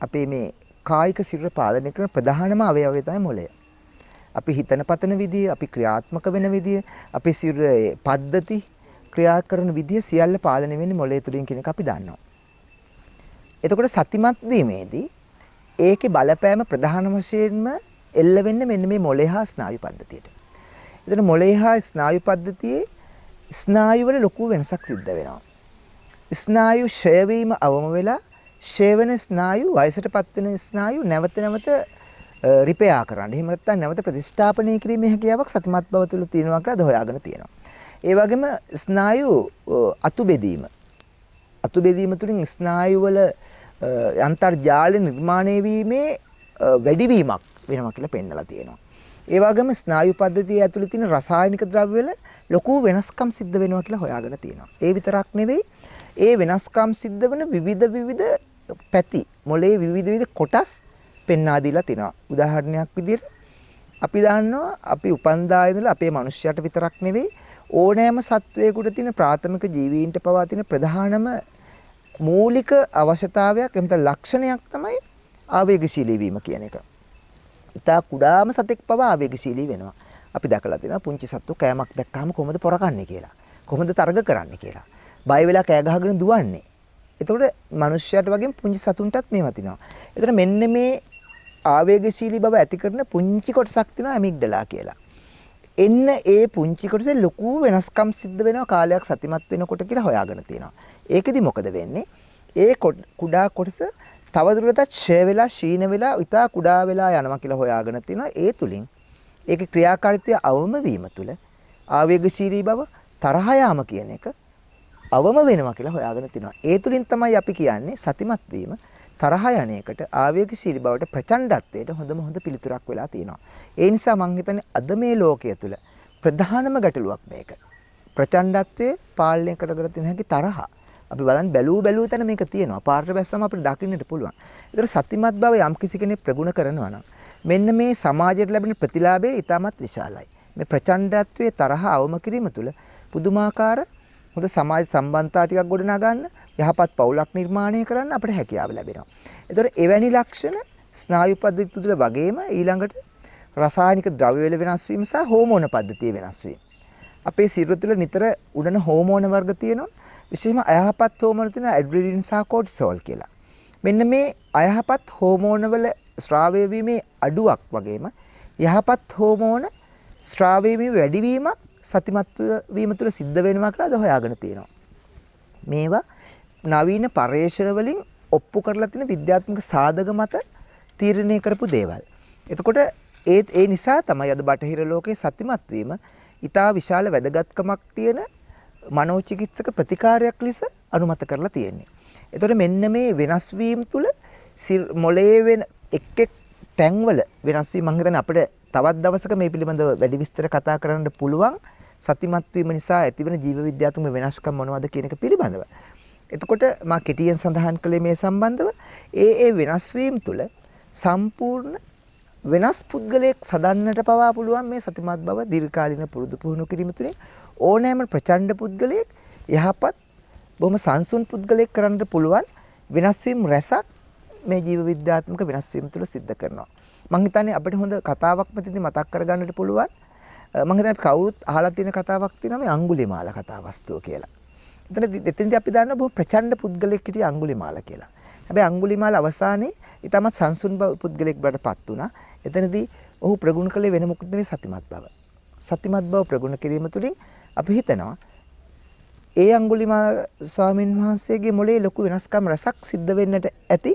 අපේ මේ කායික සිරුර පාලනය කරන ප්‍රධානම අවයවය තමයි මොළය. අපි හිතන පතන විදිය, අපි ක්‍රියාත්මක වෙන විදිය, අපේ සිරුරේ පද්ධති ක්‍රියා කරන විදිය සියල්ල පාලනය වෙන්නේ මොළය තුලින් කියන එක අපි දන්නවා. එතකොට සතිමත් වීමේදී ඒකේ බලපෑම ප්‍රධාන වශයෙන්ම එල්ල වෙන්නේ මෙන්න මේ මොළය හා ස්නායු පද්ධතියට. එතන මොළය හා ස්නායු පද්ධතියේ ස්නායු වල ලොකු වෙනසක් සිද්ධ වෙනවා. ස්නායු ක්ෂය වීම අවම වෙලා ක්ෂය වෙන ස්නායු වයසටපත් වෙන ස්නායු නැවත රිපෙයා කරන්න. එහෙම නැත්නම් නැවත ප්‍රතිස්ථාපනය කිරීමේ හැකියාවක් සතිමත් බව තුළ තියෙනවා කියලා අද හොයාගෙන තියෙනවා. ඒ වගේම ස්නායු අතු බෙදීම තුළින් ස්නායු වල අන්තර්ජාල නිර්මාණය වීමේ වැඩිවීමක් වෙනවා කියලා පෙන්නලා තියෙනවා. ඒ වගේම ස්නායු පද්ධතිය ඇතුළේ තියෙන රසායනික ද්‍රව්‍ය වල ලොකු වෙනස්කම් සිද්ධ වෙනවා කියලා හොයාගෙන තියෙනවා. ඒ විතරක් නෙවෙයි ඒ වෙනස්කම් සිද්ධ වෙන විවිධ පැති මොළයේ විවිධ කොටස් පෙන්වා දීලා තිනවා. උදාහරණයක් විදිහට අපි දන්නවා අපි උපන්දා ඉඳලා අපේ මනුෂ්‍යයට විතරක් නෙවෙයි ඕනෑම සත්වයකට තියෙන ප්‍රාථමික ජීවීන්ට පවා තියෙන ප්‍රධානම මූලික අවශ්‍යතාවයක් එමෙත ලක්ෂණයක් තමයි ආවේගශීලී වීම කියන එක. ඉතා කුඩාම සතෙක් පවා ආවේගශීලී වෙනවා. අපි දැකලා තියෙනවා පුංචි සත්තු කෑමක් දැක්කහම කොහොමද පොරකන්නේ කියලා. කොහොමද තරග කරන්නේ කියලා. බය වෙලා කෑ ගහගෙන දුවන්නේ. එතකොට මිනිස්යාට වගේම පුංචි සතුන්ටත් මේවා තියෙනවා. එතකොට මෙන්න මේ ආවේගශීලී බව ඇති කරන පුංචි කොටසක් තියෙනවා ඇමිග්ඩලා කියලා. එන්න ඒ පුංචි කොටසේ ලොකු වෙනස්කම් සිද්ධ වෙනවා කාලයක් සතිමත් වෙනකොට කියලා හොයාගෙන තියෙනවා. ඒකෙදි මොකද වෙන්නේ? ඒ කුඩා කොටස තවදුරටත් ඡය වෙලා ශීන වෙලා ඉතා කුඩා වෙලා යනවා කියලා හොයාගෙන තියෙනවා. ඒ තුලින් ඒකේ ක්‍රියාකාරීත්වය අවම වීම තුල ආවේගශීලී බව තරහ යාම කියන එක අවම වෙනවා කියලා හොයාගෙන තිනවා. ඒ තුලින් තමයි අපි කියන්නේ සතිමත් වීම තරහ යන එකට ආවේගශීලී බවට ප්‍රචණ්ඩත්වයට හොඳම හොඳ පිළිතුරක් වෙලා තියෙනවා. ඒ නිසා මම හිතන්නේ අද මේ ලෝකයේ තුල ප්‍රධානම ගැටලුවක් මේක. ප්‍රචණ්ඩත්වයේ පාලනය කරගෙන තියෙන හැකි තරහ. අපි බලන්න බැලූ තැන මේක තියෙනවා. පාරට බැස්සම අපිට දකින්නට පුළුවන්. ඒතර සතිමත් බව යම් කිසි කෙනෙක් ප්‍රගුණ කරනවා නම් මෙන්න මේ සමාජයට ලැබෙන ප්‍රතිලාභය ඉතාමත් විශාලයි. මේ ප්‍රචණ්ඩත්වයේ තරහ අවම කිරීම තුළ පුදුමාකාර හොඳ සමාජ සම්බන්ධතා ටිකක් ගොඩනගා ගන්න යහපත් පවුලක් නිර්මාණය කරන්න අපිට හැකියාව ලැබෙනවා. ඒතකොට එවැනි ලක්ෂණ ස්නායු පද්ධතිය තුළ වගේම ඊළඟට රසායනික ද්‍රව්‍ය වල වෙනස් වීම සහ හෝමෝන පද්ධතිය වෙනස් වීම. අපේ සිරුර තුළ නිතර උඩන හෝමෝන වර්ග තියෙනවා. විශේෂයෙන්ම අයහපත් හෝමෝන තියෙන ඇඩ්‍රිනලින් සහ කෝටිසෝල් කියලා. මෙන්න මේ අයහපත් හෝමෝන වල ස්‍රාවය වීමේ අඩුවක් වගේම යහපත් හෝමෝන ස්‍රාවය වීම වැඩිවීමක් සතිමත් වීම තුළ සිද්ධ වෙනවා කියලා අද හොයාගෙන තියෙනවා. මේවා නවීන පර්යේෂණ වලින් ඔප්පු කරලා තියෙන විද්‍යාත්මක සාධක මත තීරණය කරපු දේවල්. එතකොට ඒ නිසා තමයි අද බටහිර ලෝකයේ සතිමත් වීම ඉතා විශාල වැදගත්කමක් තියෙන මනෝචිකිත්සක ප්‍රතිකාරයක් ලෙස අනුමත කරලා තියෙන්නේ. එතකොට මෙන්න මේ වෙනස් වීම තුළ මොළයේ වෙන එක් තැන්වල වෙනස් වීම මම හිතන්නේ අපිට තවත් දවසක මේ පිළිබඳව වැඩි විස්තර කතා කරන්න පුළුවන්. සතිමත් වීම නිසා ඇතිවන ජීව විද්‍යාත්මක වෙනස්කම් මොනවද කියන එක පිළිබඳව. එතකොට මා කෙටියෙන් සඳහන් කළේ මේ සම්බන්ධව ඒ වෙනස් වීම තුළ සම්පූර්ණ වෙනස් පුද්ගලයෙක් සදන්නට පවා පුළුවන් මේ සතිමත් බව දීර්ඝකාලීන පුරුදු පුහුණු කිරීම තුළින් ඕනෑම ප්‍රචණ්ඩ පුද්ගලයෙක් යහපත් බොහොම සංසුන් පුද්ගලයෙක් කරන්න පුළුවන් වෙනස් වීම රැසක් මේ ජීව විද්‍යාත්මක වෙනස් වීම තුළ සිද්ධ කරනවා. මම හිතන්නේ අපිට හොඳ කතාවක් මෙතනදී මතක් කරගන්නට පුළුවන්. මම හිතන්නේ කවුරුත් අහලා තියෙන කතාවක් තියෙනවා මේ අඟුලිමාල කතා වස්තුව කියලා. එතනදී අපි දන්නවා බොහොම ප්‍රචණ්ඩ පුද්ගලයෙක් හිටිය අඟුලිමාල කියලා. හැබැයි අඟුලිමාල අවසානයේ ඊටමත් සංසුන් පුද්ගලයෙක් බවට පත් වුණා. එතනදී ඔහු ප්‍රගුණ කළේ වෙන මොකද නෙවෙයි සතිමත් බව. සතිමත් බව ප්‍රගුණ කිරීම තුළින් අපි හිතනවා ඒ අඟුලිමාල ස්වාමීන් වහන්සේගේ මොළේ ලොකු වෙනස්කම් රසක් සිද්ධ වෙන්නට ඇති.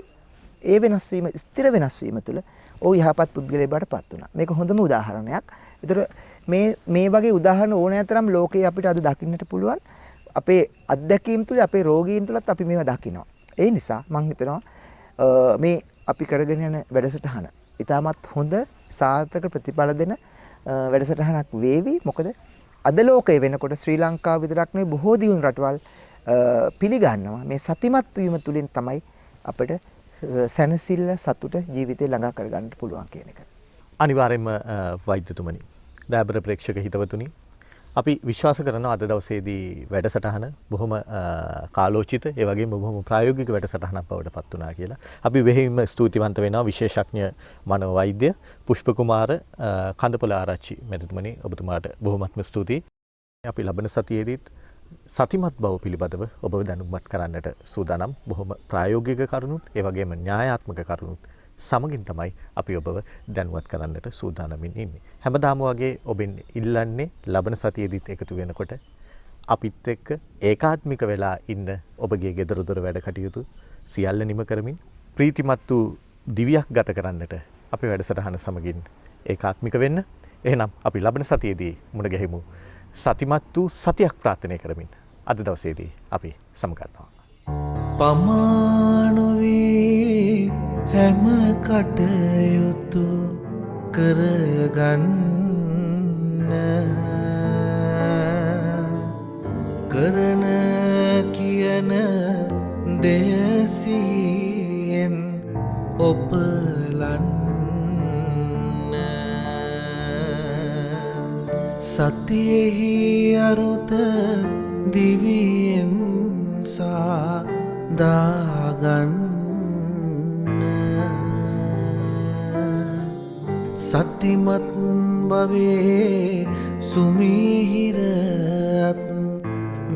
ඒ වෙනස් වීම ස්ථිර වෙනස් වීම තුළ ඔහු යහපත් පුද්ගලයෙක් බවට පත් වුණා. මේක හොඳම උදාහරණයක්. ඒතර මේ වගේ උදාහරණ ඕනෑ තරම් ලෝකේ අපිට අද දකින්නට පුළුවන්. අපේ අත්දැකීම් තුළ අපේ රෝගීන් තුළත් අපි මේවා දකිනවා. ඒ නිසා මම හිතනවා මේ අපි කරගෙන යන වැඩසටහන ඉතාමත් හොඳ සාර්ථක ප්‍රතිඵල දෙන වැඩසටහනක් වේවි. මොකද අද ලෝකයේ වෙනකොට ශ්‍රී ලංකාව විතරක් නෙවෙයි බොහෝ දියුණු රටවල් පිළිගන්නවා මේ සතිමත් වීම තුළින් තමයි අපිට සැනසෙල්ල සතුට ජීවිතේ ළඟා කරගන්න පුළුවන් කියන එක. අනිවාර්යයෙන්ම වෛද්‍යතුමනි, දයාබර ප්‍රේක්ෂක හිතවතුනි, අපි විශ්වාස කරනවා අද දවසේදී වැඩසටහන බොහොම කාලෝචිත ඒ වගේම බොහොම ප්‍රායෝගික වැඩසටහනක් බවට පත් වුණා කියලා. අපි වෙහිම ස්තුතිවන්ත වෙනවා විශේෂඥ මනෝවෛද්‍ය පුෂ්ප කුමාර කන්දපොළ ආරච්චි මැතිතුමනි, ඔබතුමාට බොහොමත්ම ස්තුතියි. අපි ලබන සතියේදීත් සතිමත් බව පිළිබඳව ඔබව දැනුම්පත් කරන්නට සූදානම්. බොහොම ප්‍රායෝගික කරුණුත් ඒ වගේම න්‍යායාත්මක කරුණුත් සමගින් තමයි අපි ඔබව දැනුවත් කරන්නට සූදානමින් ඉන්නේ. හැමදාම වගේ ඔබෙන් ඉල්ලන්නේ ලබන සතියේදීත් එකතු වෙනකොට අපිත් එක්ක ඒකාත්මික වෙලා ඉන්න ඔබගේ ගෙදර දොර වැඩ කටයුතු සියල්ල නිම කරමින් ප්‍රීතිමත් වූ දිවියක් ගත කරන්නට අපි වැඩසටහන සමගින් ඒකාත්මික වෙන්න. එහෙනම් අපි ලබන සතියේදී මුණ ගැහිමු. සතිමත් වූ සතියක් ප්‍රාර්ථනා කරමින් අද දවසේදී අපි සමගන්නවා. පමානොවී හැම කටයුතු කරගන්න කරන කියන දෙයසියෙන් ඔපලන්න සතියෙහි අරුත දිවියෙන් සාදාගන්න සතිමත් භවයේ සුමිහිරත්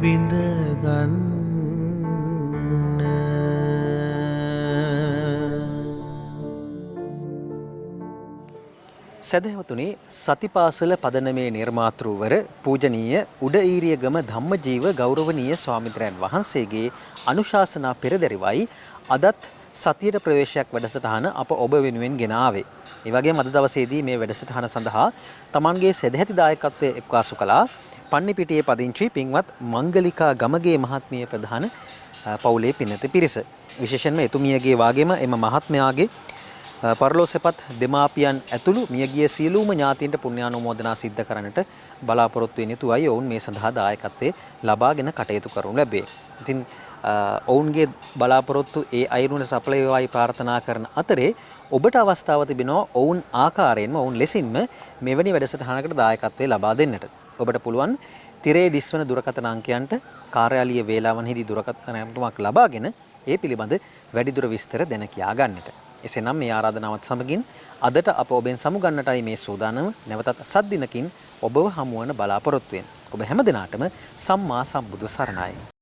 විඳගන්න සදහවතුනි සතිපාසල පදනමේ නිර්මාතෘවර පූජනීය උඩඊරියගම ධම්මජීව ගෞරවනීය ස්වාමීන් වහන්සේගේ අනුශාසනා පෙරදරිවයි අදත් සතියට ප්‍රවේශයක් වැඩසටහන අප ඔබ වෙනුවෙන් ගෙන ආවේ. ඒ වගේම අද දවසේදී මේ වැඩසටහන සඳහා Tamanගේ සදැහැති දායකත්වයේ එක්වාසු කළා පන්නිපිටියේ පදිංචි පින්වත් මංගලිකා ගමගේ මහත්මිය ප්‍රධාන පවුලේ පින්නත පිරිස. විශේෂයෙන්ම එතුමියගේ වාගේම එම මහත්මයාගේ පරලෝසෙපත් දෙමාපියන් ඇතුළු මියගිය සියලුම ඥාතීන්ට පුණ්‍යානුමෝදනා සිද්ධ කරන්නට බලාපොරොත්තු වෙන යුතුවයි ඔවුන් මේ සඳහා දායකත්වයේ ලබාගෙන කටයුතු කරනු ලැබේ. ඉතින් ඔවුන්ගේ බලාපොරොත්තු ඒ අයුරුණ සඵල වේවායි ප්‍රාර්ථනා කරන අතරේ ඔබට අවස්ථාව තිබෙනවා ඔවුන් ආකාරයෙන්ම ඔවුන් ලෙසින්ම මෙවැනි වැඩසටහනකට දායකත්වයේ ලබා දෙන්නට. ඔබට පුළුවන් තිරේ දිස්වන දුරකථන අංකයන්ට කාර්යාලීය වේලාවන්හිදී දුරකථන ඇමතුමක් ලබාගෙන ඒ පිළිබඳ වැඩිදුර විස්තර දැන කියා ගන්නට. එසේනම් මේ ආරාධනාවත් සමගින් අදට අප ඔබෙන් සමුගන්නටයි මේ සූදානම. නැවතත් සත් දිනකින් ඔබව හමුවන බලාපොරොත්තු වෙන. ඔබ හැම දිනාටම සම්මා සම්බුදු සරණයි.